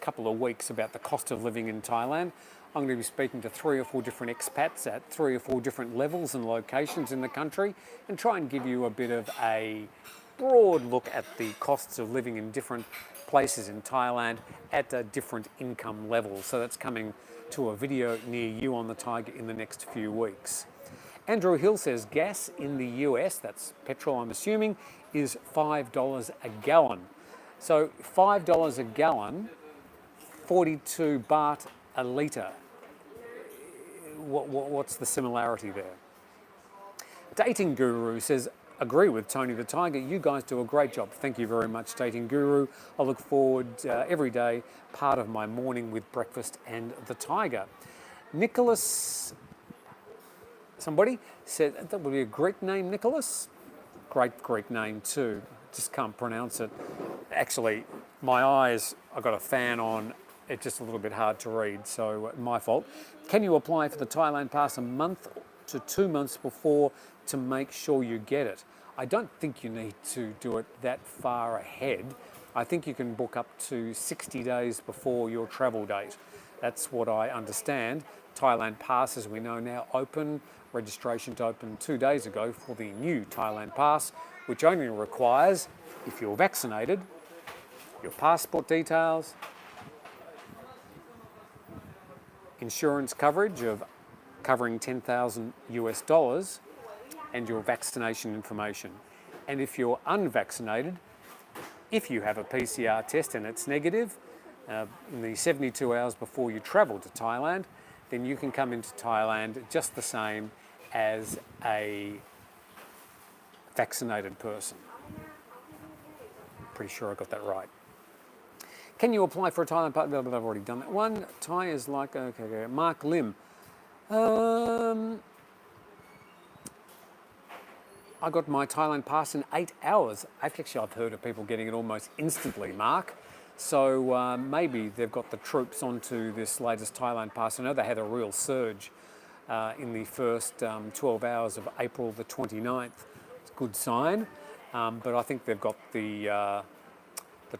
couple of weeks about the cost of living in Thailand. I'm going to be speaking to 3 or 4 different expats at 3 or 4 different levels and locations in the country and try and give you a bit of a broad look at the costs of living in different places in Thailand at different income levels. So that's coming to a video near you on the Tiger in the next few weeks. Andrew Hill says gas in the US, that's petrol I'm assuming, is $5 a gallon. So $5 a gallon, 42 baht a litre. What's the similarity there? Dating Guru says, agree with Tony the Tiger. You guys do a great job. Thank you very much, Dating Guru. I look forward every day, part of my morning with breakfast and the Tiger. Nicholas, somebody said, that would be a Greek name, Nicholas? Great Greek name too. Just can't pronounce it. Actually, my eyes, I've got a fan on. It's just a little bit hard to read, so my fault. Can you apply for the Thailand Pass a month to 2 months before to make sure you get it? I don't think you need to do it that far ahead. I think you can book up to 60 days before your travel date. That's what I understand. Thailand Pass, as we know now, open. Registration to open 2 days ago for the new Thailand Pass, which only requires, if you're vaccinated, your passport details, insurance coverage of covering 10,000 US dollars, and your vaccination information. And if you're unvaccinated, if you have a PCR test and it's negative in the 72 hours before you travel to Thailand, then you can come into Thailand just the same as a vaccinated person. Pretty sure I got that right. Can you apply for a Thailand pass? I've already done that one. Thai is like, okay. Mark Lim. I got my Thailand pass in 8 hours. Actually, I've heard of people getting it almost instantly, Mark. So maybe they've got the troops onto this latest Thailand pass. I know they had a real surge in the first 12 hours of April the 29th. It's a good sign. But I think they've got the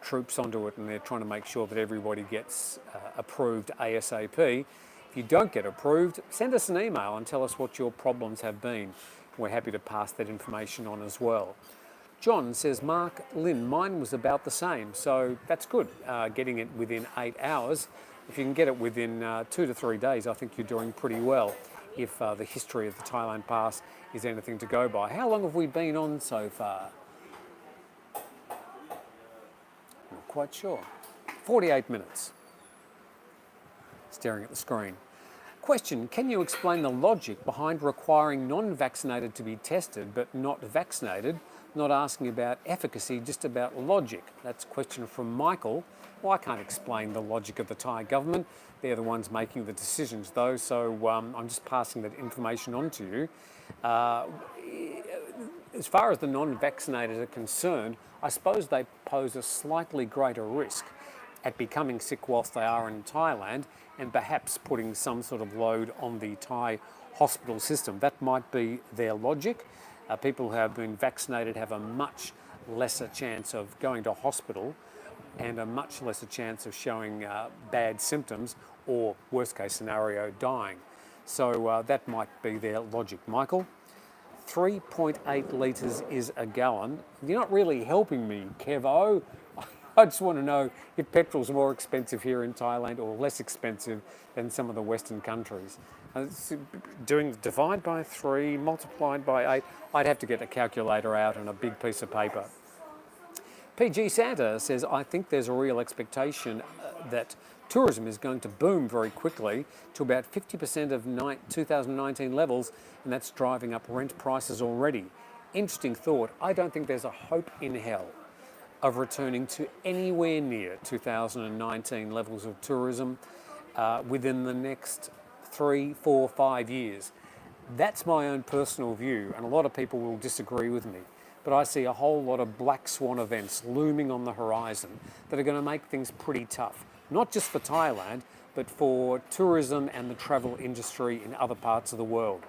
troops onto it, and they're trying to make sure that everybody gets approved ASAP. If you don't get approved, send us an email and tell us what your problems have been. We're happy to pass that information on as well. John says, Mark Lynn, mine was about the same, so that's good, getting it within 8 hours. If you can get it within 2 to 3 days, I think you're doing pretty well, if the history of the Thailand pass is anything to go by. How long have we been on so far? Not quite sure. 48 minutes. Staring at the screen. Question, can you explain the logic behind requiring non-vaccinated to be tested but not vaccinated? Not asking about efficacy, just about logic. That's a question from Michael. Well, I can't explain the logic of the Thai government. They're the ones making the decisions though, so I'm just passing that information on to you. As far as the non-vaccinated are concerned, I suppose they pose a slightly greater risk at becoming sick whilst they are in Thailand, and perhaps putting some sort of load on the Thai hospital system. That might be their logic. People who have been vaccinated have a much lesser chance of going to hospital and a much lesser chance of showing bad symptoms or, worst case scenario, dying. So that might be their logic. Michael, 3.8 litres is a gallon. You're not really helping me, Kevo. I just want to know if petrol's more expensive here in Thailand or less expensive than some of the Western countries. Doing divide by 3, multiplied by 8, I'd have to get a calculator out and a big piece of paper. PG Santa says, I think there's a real expectation that tourism is going to boom very quickly to about 50% of 2019 levels, and that's driving up rent prices already. Interesting thought. I don't think there's a hope in hell of returning to anywhere near 2019 levels of tourism within the next 3, 4, 5 years. That's my own personal view, and a lot of people will disagree with me. But I see a whole lot of black swan events looming on the horizon that are going to make things pretty tough, not just for Thailand, but for tourism and the travel industry in other parts of the world.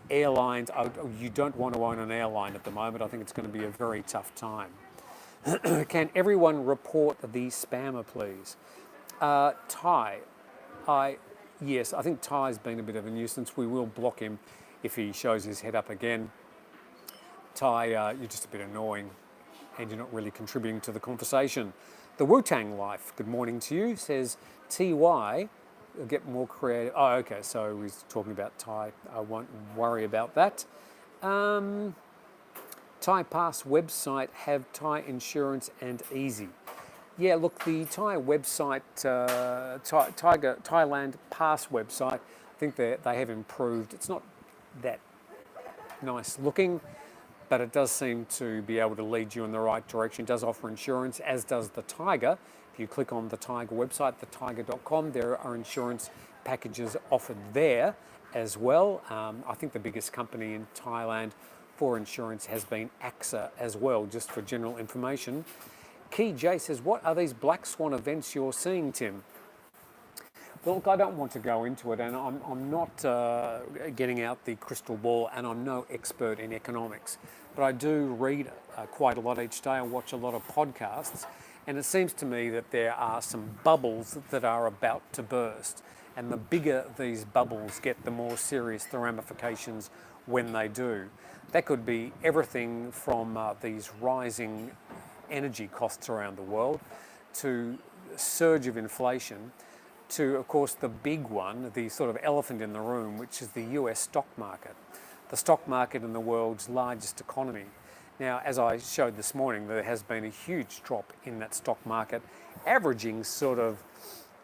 Airlines, you don't want to own an airline at the moment. I think it's going to be a very tough time. Can everyone report the spammer, please? Thai. Yes, I think Thai's been a bit of a nuisance. We will block him if he shows his head up again. Thai, you're just a bit annoying and you're not really contributing to the conversation. The Wu-Tang Life, good morning to you, says TY, get more creative. Oh, okay, so he's talking about Thai. I won't worry about that. Thai Pass website have Thai insurance and easy. Yeah, look, the Thai website, Thailand Pass website, I think they have improved. It's not that nice looking, but it does seem to be able to lead you in the right direction. It does offer insurance, as does the Thaiger. If you click on the Thaiger website, thethaiger.com, there are insurance packages offered there as well. I think the biggest company in Thailand for insurance has been AXA as well, just for general information. Key J says, what are these black swan events you're seeing, Tim? Well, look, I don't want to go into it, and I'm not getting out the crystal ball, and I'm no expert in economics, but I do read quite a lot each day. I watch a lot of podcasts, and it seems to me that there are some bubbles that are about to burst, and the bigger these bubbles get, the more serious the ramifications when they do. That could be everything from these rising energy costs around the world to surge of inflation to, of course, the big one, the sort of elephant in the room, which is the US stock market. The stock market in the world's largest economy. Now, as I showed this morning, there has been a huge drop in that stock market, averaging sort of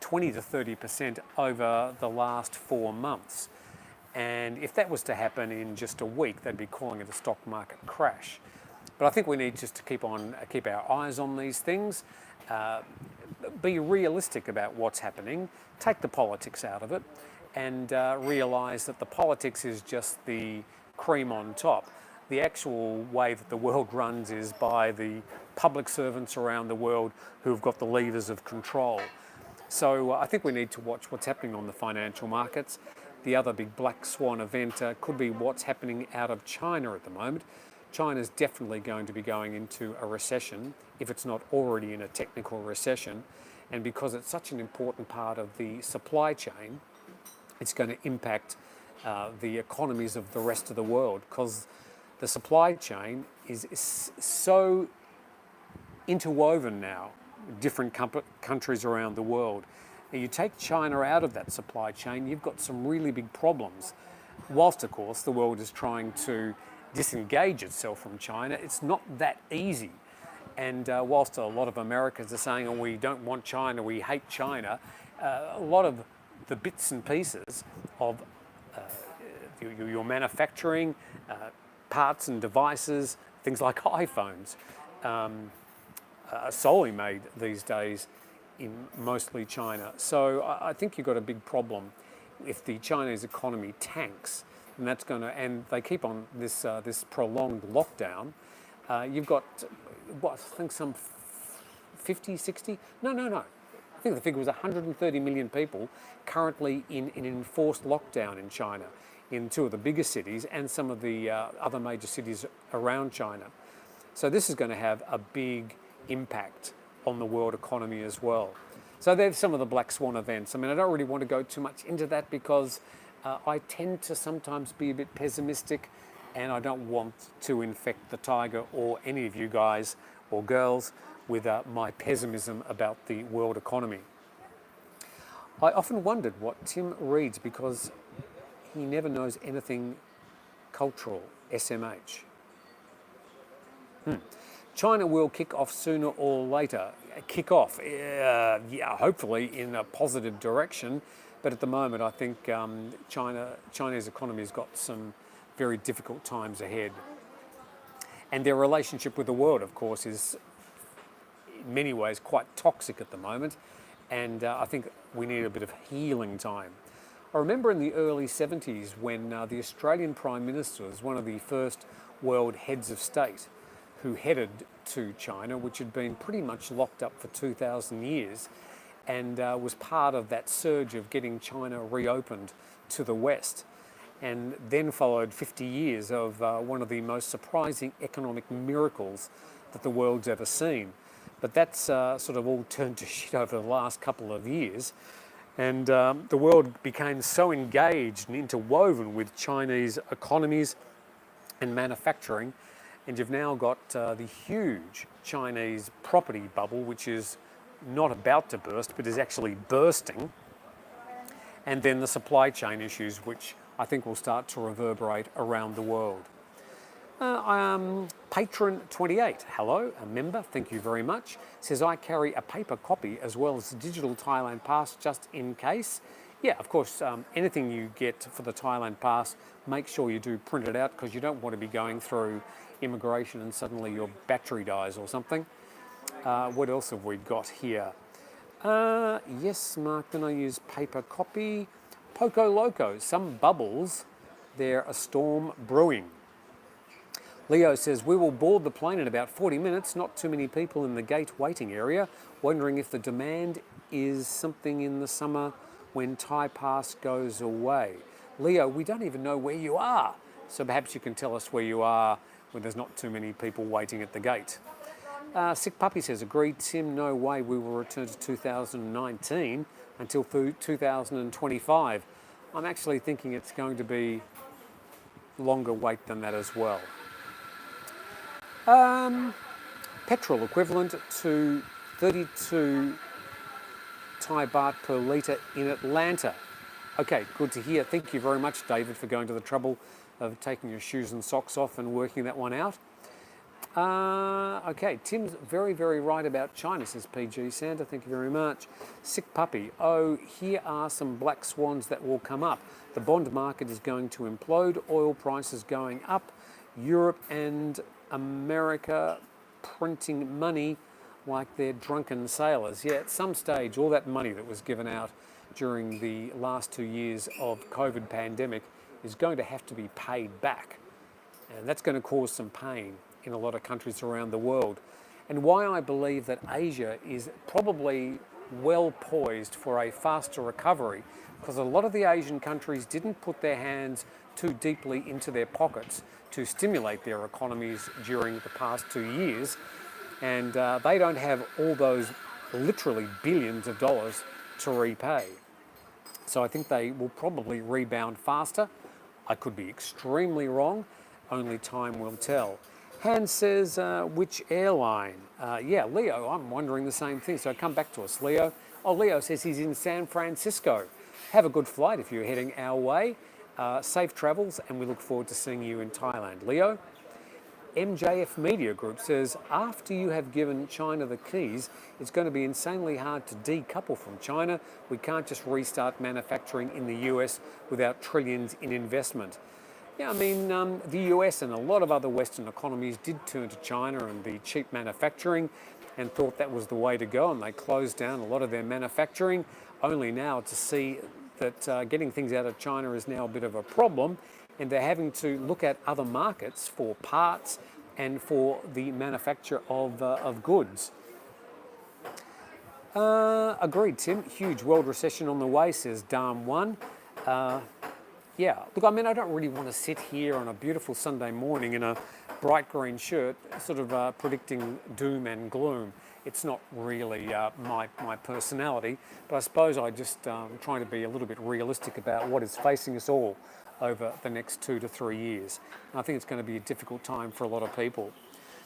20 to 30% over the last 4 months. And if that was to happen in just a week, they'd be calling it a stock market crash. But I think we need just to keep our eyes on these things, be realistic about what's happening, take the politics out of it, and realise that the politics is just the cream on top. The actual way that the world runs is by the public servants around the world who've got the levers of control. So I think we need to watch what's happening on the financial markets. The other big black swan event could be what's happening out of China at the moment. China's definitely going to be going into a recession, if it's not already in a technical recession. And because it's such an important part of the supply chain, it's going to impact the economies of the rest of the world, because the supply chain is so interwoven now, different countries around the world. And you take China out of that supply chain, you've got some really big problems. Whilst, of course, the world is trying to disengage itself from China, it's not that easy. And whilst a lot of Americans are saying, oh, we don't want China, we hate China, a lot of the bits and pieces of your manufacturing, parts and devices, things like iPhones, are solely made these days in mostly China. So I think you've got a big problem if the Chinese economy tanks, and that's going to, and they keep on this prolonged lockdown. You've got, what, I think some 50, 60? No. I think the figure was 130 million people currently in enforced lockdown in China, in 2 of the biggest cities and some of the other major cities around China. So this is going to have a big impact on the world economy as well. So there's some of the black swan events. I mean, I don't really want to go too much into that because I tend to sometimes be a bit pessimistic, and I don't want to infect the Tiger or any of you guys or girls with my pessimism about the world economy. I often wondered what Tim reads, because he never knows anything cultural, SMH. China will kick off sooner or later. Kick off, yeah, hopefully in a positive direction. But at the moment, I think China's economy has got some very difficult times ahead. And their relationship with the world, of course, is in many ways quite toxic at the moment. And I think we need a bit of healing time. I remember in the early 70s when the Australian Prime Minister was one of the first world heads of state who headed to China, which had been pretty much locked up for 2,000 years, and was part of that surge of getting China reopened to the West. And then followed 50 years of one of the most surprising economic miracles that the world's ever seen. But that's sort of all turned to shit over the last couple of years. And the world became so engaged and interwoven with Chinese economies and manufacturing. And you've now got the huge Chinese property bubble, which is not about to burst, but is actually bursting. And then the supply chain issues, which I think will start to reverberate around the world. Patron28, hello, a member, thank you very much, says, I carry a paper copy as well as the digital Thailand pass just in case. Yeah, of course, anything you get for the Thailand pass, make sure you do print it out, because you don't want to be going through immigration and suddenly your battery dies or something. What else have we got here? Yes, Mark, then I use paper copy. Poco Loco, some bubbles, they're a storm brewing. Leo says, we will board the plane in about 40 minutes, not too many people in the gate waiting area, wondering if the demand is something in the summer when Thai Pass goes away. Leo, we don't even know where you are, so perhaps you can tell us where you are when there's not too many people waiting at the gate. Sick Puppy says, agreed, Tim, no way we will return to 2019 until 2025. I'm actually thinking it's going to be longer wait than that as well. Petrol equivalent to 32 Thai baht per litre in Atlanta. Okay, good to hear. Thank you very much, David, for going to the trouble of taking your shoes and socks off and working that one out. Okay, Tim's very, very right about China, says PG Santa. Thank you very much. Sick puppy. Oh, here are some black swans that will come up. The bond market is going to implode. Oil prices going up. Europe and America printing money like they're drunken sailors. Yeah, at some stage, all that money that was given out during the last 2 years of COVID pandemic is going to have to be paid back. And that's going to cause some pain in a lot of countries around the world. And why I believe that Asia is probably well poised for a faster recovery, because a lot of the Asian countries didn't put their hands too deeply into their pockets to stimulate their economies during the past 2 years. And they don't have all those literally billions of dollars to repay. So I think they will probably rebound faster. I could be extremely wrong. Only time will tell. Hans says, which airline? Yeah, Leo, I'm wondering the same thing. So come back to us, Leo. Oh, Leo says he's in San Francisco. Have a good flight if you're heading our way. Safe travels, and we look forward to seeing you in Thailand. Leo, MJF Media Group says, after you have given China the keys, it's going to be insanely hard to decouple from China. We can't just restart manufacturing in the US without trillions in investment. Yeah, I mean, the US and a lot of other Western economies did turn to China and the cheap manufacturing and thought that was the way to go, and they closed down a lot of their manufacturing, only now to see that getting things out of China is now a bit of a problem, and they're having to look at other markets for parts and for the manufacture of goods. Agreed, Tim. Huge world recession on the way, says Dam1. Yeah, look, I mean, I don't really want to sit here on a beautiful Sunday morning in a bright green shirt, sort of predicting doom and gloom. It's not really my personality, but I suppose I just trying to be a little bit realistic about what is facing us all over the next 2 to 3 years. And I think it's going to be a difficult time for a lot of people.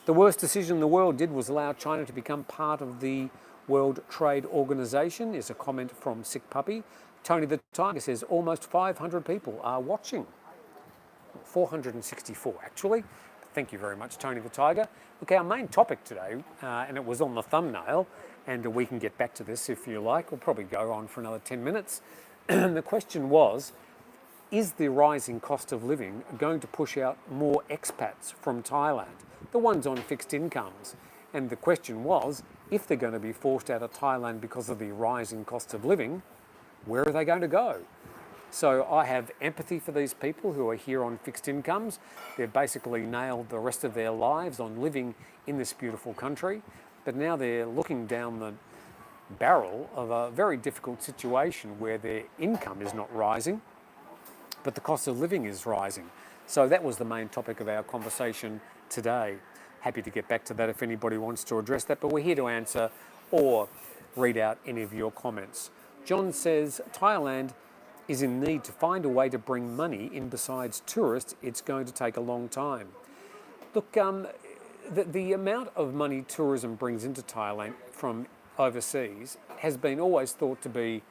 The worst decision the world did was allow China to become part of the World Trade Organization, is a comment from Sick Puppy. Tony the Tiger says almost 500 people are watching. 464 actually. Thank you very much, Tony the Tiger. Look, our main topic today, and it was on the thumbnail, and we can get back to this if you like. We'll probably go on for another 10 minutes. The question was, is the rising cost of living going to push out more expats from Thailand, the ones on fixed incomes? And the question was, if they're going to be forced out of Thailand because of the rising cost of living, where are they going to go? So I have empathy for these people who are here on fixed incomes. They've basically nailed the rest of their lives on living in this beautiful country, but now they're looking down the barrel of a very difficult situation where their income is not rising, but the cost of living is rising. So that was the main topic of our conversation today. Happy to get back to that if anybody wants to address that, but we're here to answer or read out any of your comments. John says, Thailand is in need to find a way to bring money in besides tourists. It's going to take a long time. Look, the amount of money tourism brings into Thailand from overseas has been always thought to be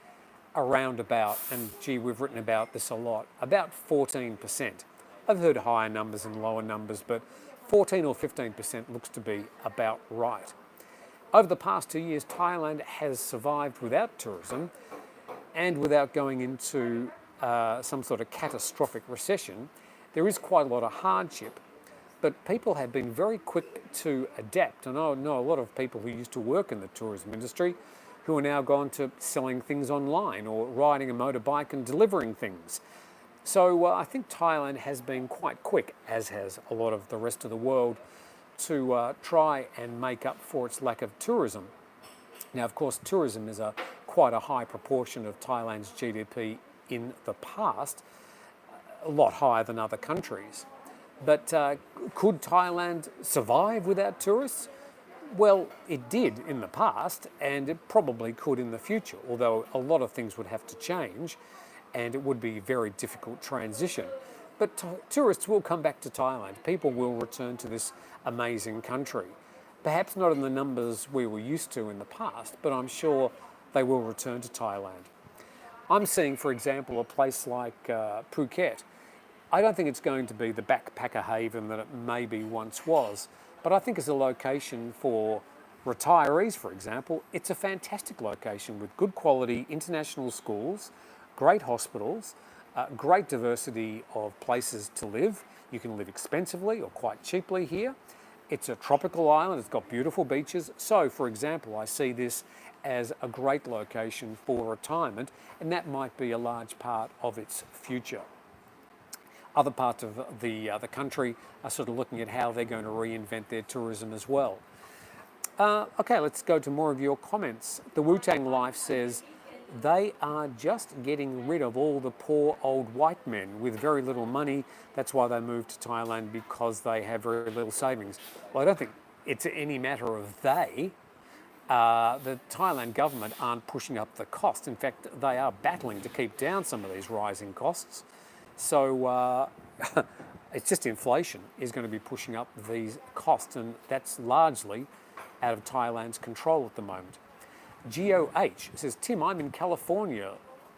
around about, and gee, we've written about this a lot, about 14%. I've heard higher numbers and lower numbers, but 14 or 15% looks to be about right. Over the past 2 years, Thailand has survived without tourism and without going into some sort of catastrophic recession. There is quite a lot of hardship, but people have been very quick to adapt. And I know a lot of people who used to work in the tourism industry who are now gone to selling things online or riding a motorbike and delivering things. So I think Thailand has been quite quick, as has a lot of the rest of the world, to try and make up for its lack of tourism. Now, of course, tourism is quite a high proportion of Thailand's GDP in the past, a lot higher than other countries. But could Thailand survive without tourists? Well, it did in the past, and it probably could in the future, although a lot of things would have to change, and it would be a very difficult transition. But tourists will come back to Thailand. People will return to this amazing country. Perhaps not in the numbers we were used to in the past, but I'm sure they will return to Thailand. I'm seeing, for example, a place like Phuket. I don't think it's going to be the backpacker haven that it maybe once was, but I think as a location for retirees, for example, it's a fantastic location with good quality international schools, great hospitals, great diversity of places to live. You can live expensively or quite cheaply here. It's a tropical island, it's got beautiful beaches. So, for example, I see this as a great location for retirement, and that might be a large part of its future. Other parts of the country are sort of looking at how they're going to reinvent their tourism as well. Okay, let's go to more of your comments. The Wu-Tang Life says, they are just getting rid of all the poor old white men with very little money. That's why they moved to Thailand, because they have very little savings. Well, I don't think it's any matter of they. The Thailand government aren't pushing up the cost. In fact, they are battling to keep down some of these rising costs. So it's just inflation is going to be pushing up these costs, and that's largely out of Thailand's control at the moment. GOH says, Tim, I'm in California.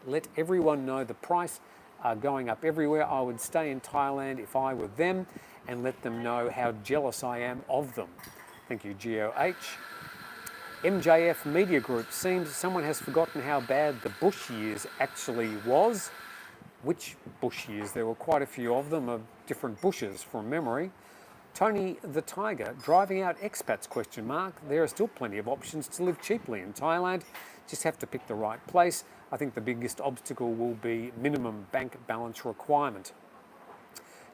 Let everyone know the price are going up everywhere. I would stay in Thailand if I were them, and let them know how jealous I am of them. Thank you, GOH. MJF Media Group, seems someone has forgotten how bad the Bush years actually was. Which Bush years? There were quite a few of them, of different Bushes from memory. Tony the Tiger, driving out expats, question mark. There are still plenty of options to live cheaply in Thailand. Just have to pick the right place. I think the biggest obstacle will be minimum bank balance requirement.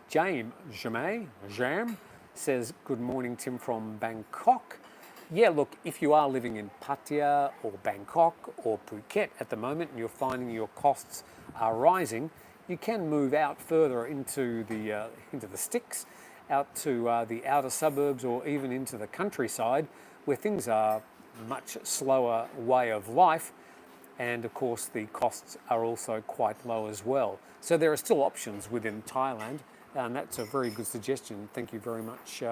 Jam says, good morning, Tim, from Bangkok. Yeah, look, if you are living in Pattaya or Bangkok or Phuket at the moment and you're finding your costs are rising, you can move out further into the sticks, out to the outer suburbs, or even into the countryside, where things are much slower way of life, and of course the costs are also quite low as well. So there are still options within Thailand, and that's a very good suggestion. Thank you very much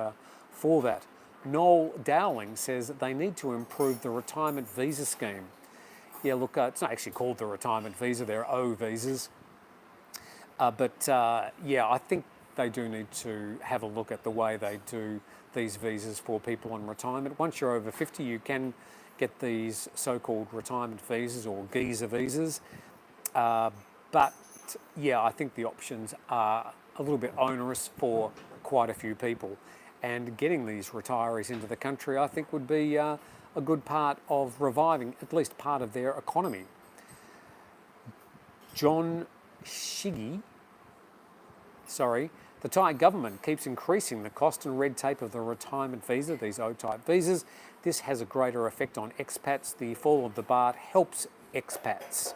for that. Noel Dowling says that they need to improve the retirement visa scheme. Yeah, look, it's not actually called the retirement visa, they're O visas. Yeah, I think they do need to have a look at the way they do these visas for people on retirement. Once you're over 50, you can get these so-called retirement visas or geezer visas. But yeah, I think the options are a little bit onerous for quite a few people. And getting these retirees into the country, I think, would be a good part of reviving at least part of their economy. John Shiggy, the Thai government keeps increasing the cost and red tape of the retirement visa, these O-type visas. This has a greater effect on expats. The fall of the baht helps expats.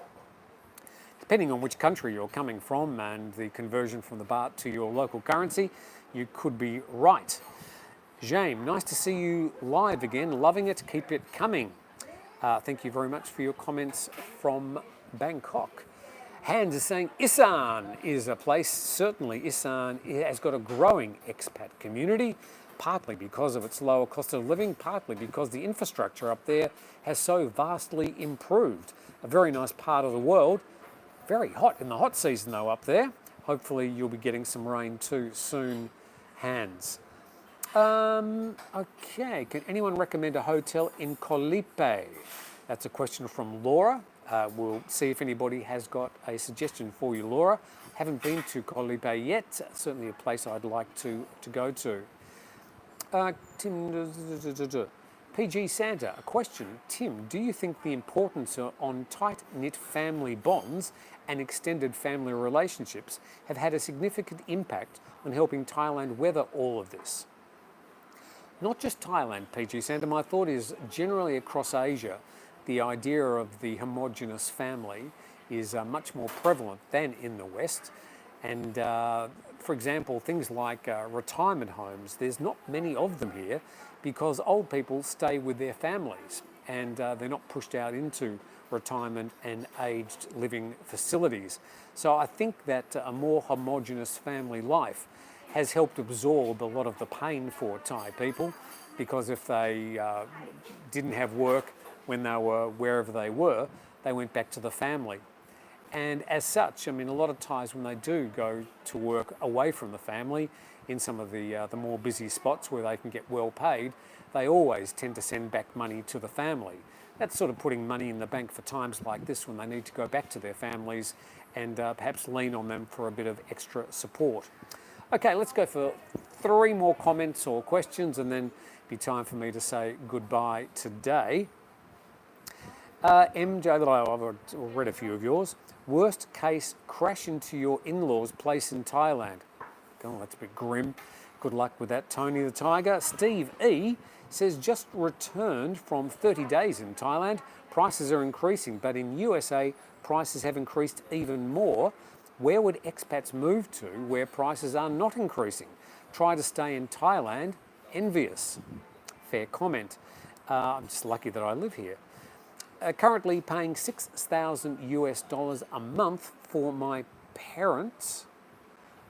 Depending on which country you're coming from and the conversion from the baht to your local currency, you could be right. James, nice to see you live again. Loving it. Keep it coming. Thank you very much for your comments from Bangkok. Hans is saying Isan is a place. Certainly Isan has got a growing expat community, partly because of its lower cost of living, partly because the infrastructure up there has so vastly improved. A very nice part of the world. Very hot in the hot season though up there. Hopefully you'll be getting some rain too soon, Hans. Okay, can anyone recommend a hotel in Colipe? That's a question from Laura. We'll see if anybody has got a suggestion for you, Laura. Haven't been to Colipe yet. Certainly a place I'd like to go to. Tim, PG Santa, a question. Tim, do you think the importance on tight-knit family bonds and extended family relationships have had a significant impact on helping Thailand weather all of this? Not just Thailand, PG Santa. My thought is generally across Asia, the idea of the homogenous family is much more prevalent than in the West. And for example, things like retirement homes, there's not many of them here because old people stay with their families and they're not pushed out into retirement and aged living facilities. So I think that a more homogenous family life has helped absorb a lot of the pain for Thai people, because if they didn't have work when they were wherever they were, they went back to the family. And as such, I mean, a lot of Thais, when they do go to work away from the family in some of the more busy spots where they can get well paid, they always tend to send back money to the family. That's sort of putting money in the bank for times like this when they need to go back to their families and perhaps lean on them for a bit of extra support. Okay, let's go for 3 more comments or questions and then be time for me to say goodbye today. MJ, I've read a few of yours. Worst case, crash into your in-laws' place in Thailand. Oh, that's a bit grim. Good luck with that, Tony the Tiger. Steve E says, just returned from 30 days in Thailand. Prices are increasing, but in USA, prices have increased even more. Where would expats move to where prices are not increasing? Try to stay in Thailand. Envious. Fair comment. I'm just lucky that I live here. Currently paying $6,000 a month for my parents.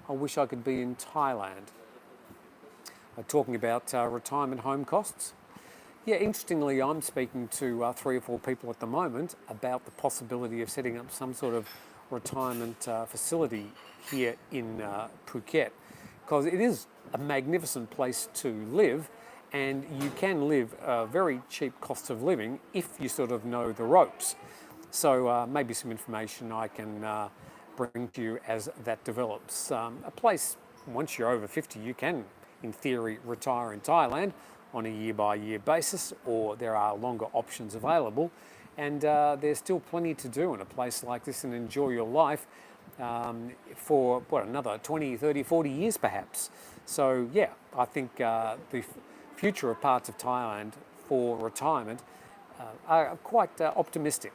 I wish I could be in Thailand. Talking about retirement home costs. Yeah, interestingly, I'm speaking to 3 or 4 people at the moment about the possibility of setting up some sort of retirement facility here in Phuket, because it is a magnificent place to live, and you can live a very cheap cost of living if you sort of know the ropes. So maybe some information I can bring to you as that develops. A place, once you're over 50, you can, in theory, retire in Thailand on a year-by-year basis, or there are longer options available. And there's still plenty to do in a place like this and enjoy your life for, another 20, 30, 40 years perhaps. So, yeah, I think the future of parts of Thailand for retirement are quite optimistic.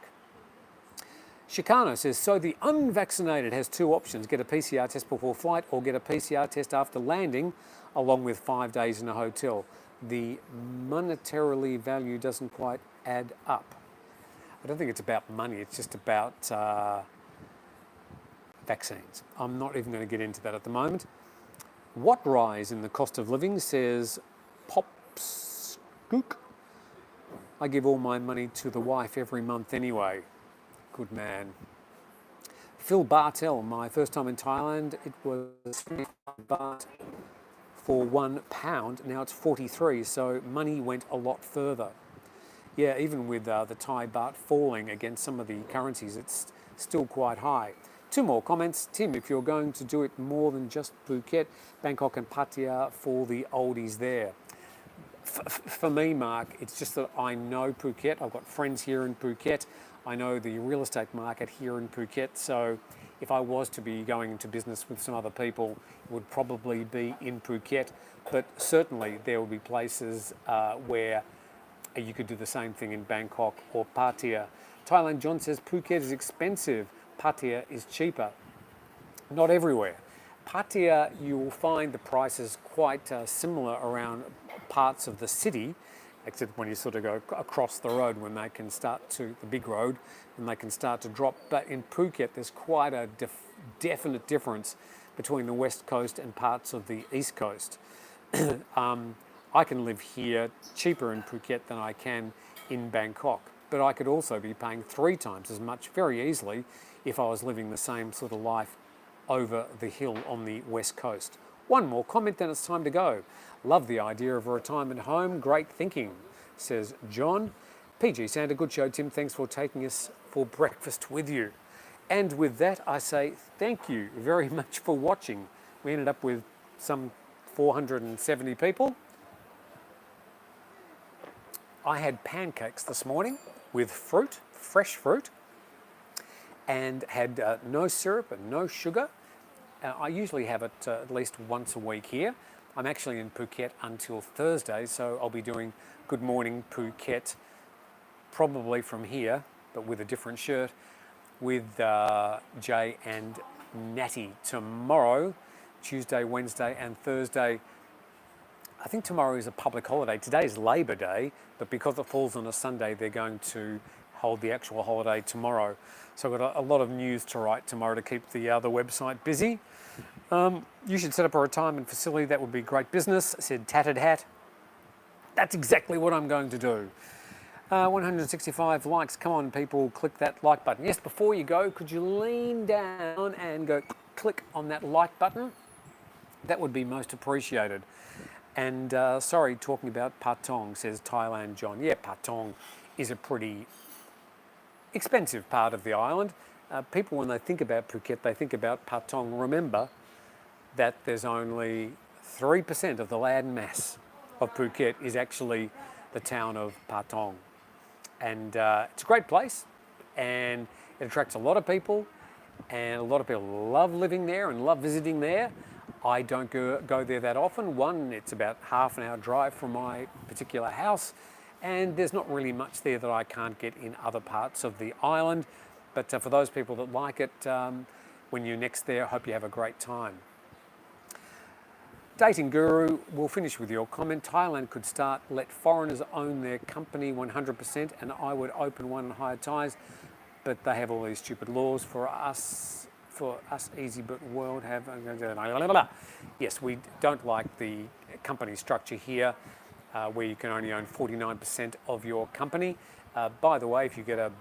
Shikano says, so the unvaccinated has 2 options, get a PCR test before flight or get a PCR test after landing, along with 5 days in a hotel. The monetarily value doesn't quite add up. I don't think it's about money, it's just about vaccines. I'm not even going to get into that at the moment. What rise in the cost of living, says Popskook? I give all my money to the wife every month anyway. Good man. Phil Bartel, my first time in Thailand, it was 25 baht for £1. Now it's 43, so money went a lot further. Yeah, even with the Thai baht falling against some of the currencies, it's still quite high. 2 more comments. Tim, if you're going to do it more than just Phuket, Bangkok and Pattaya for the oldies there. For me, Mark, it's just that I know Phuket. I've got friends here in Phuket. I know the real estate market here in Phuket. So if I was to be going into business with some other people, it would probably be in Phuket. But certainly there will be places where you could do the same thing in Bangkok or Pattaya. Thailand John says Phuket is expensive. Pattaya is cheaper. Not everywhere. Pattaya, you will find the prices quite similar around parts of the city, except when you sort of go across the road when they can start to, the big road, and they can start to drop. But in Phuket, there's quite a definite difference between the west coast and parts of the east coast. I can live here cheaper in Phuket than I can in Bangkok, but I could also be paying 3 times as much very easily if I was living the same sort of life over the hill on the west coast. 1 more comment, then it's time to go. Love the idea of a retirement home. Great thinking, says John. PG Santa, good show, Tim. Thanks for taking us for breakfast with you. And with that, I say thank you very much for watching. We ended up with some 470 people. I had pancakes this morning with fruit, fresh fruit, and had no syrup and no sugar. I usually have it at least once a week here. I'm actually in Phuket until Thursday, so I'll be doing Good Morning Phuket probably from here, but with a different shirt, with Jay and Natty tomorrow, Tuesday, Wednesday and Thursday. I think tomorrow is a public holiday. Today is Labor Day, but because it falls on a Sunday, they're going to hold the actual holiday tomorrow. So I've got a lot of news to write tomorrow to keep the website busy. You should set up a retirement facility. That would be great business, said Tattered Hat. That's exactly what I'm going to do. 165 likes. Come on, people, click that like button. Yes, before you go, could you lean down and go click on that like button? That would be most appreciated. And sorry, talking about Patong, says Thailand John. Yeah, Patong is a pretty expensive part of the island. People, when they think about Phuket, they think about Patong. Remember that there's only 3% of the land mass of Phuket is actually the town of Patong. And it's a great place, and it attracts a lot of people, and a lot of people love living there and love visiting there. I don't go there that often. One, it's about half an hour drive from my particular house, and there's not really much there that I can't get in other parts of the island. But for those people that like it, when you're next there, I hope you have a great time. Dating Guru, we'll finish with your comment. Thailand could let foreigners own their company 100%, and I would open one and hire ties, but they have all these stupid laws for us easy but world have. Yes, we don't like the company structure here where you can only own 49% of your company. By the way, if you get a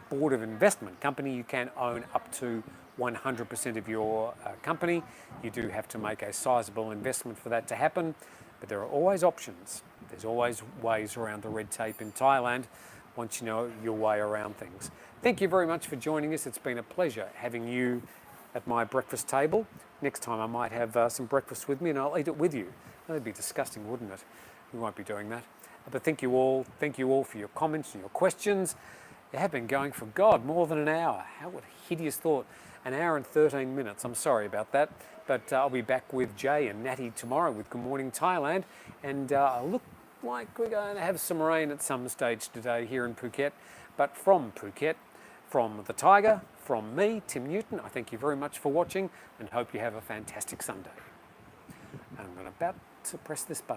board of investment company, you can own up to 100% of your company. You do have to make a sizable investment for that to happen, but there are always options. There's always ways around the red tape in Thailand once you know your way around things. Thank you very much for joining us. It's been a pleasure having you at my breakfast table. Next time I might have some breakfast with me and I'll eat it with you. That'd be disgusting, wouldn't it? We won't be doing that. But thank you all for your comments and your questions. You have been going for, God, more than an hour. What a hideous thought. An hour and 13 minutes. I'm sorry about that. But I'll be back with Jay and Natty tomorrow with Good Morning Thailand. And look like we're going to have some rain at some stage today here in Phuket. But from Phuket, from the Thaiger, from me, Tim Newton, I thank you very much for watching and hope you have a fantastic Sunday. I'm about to press this button.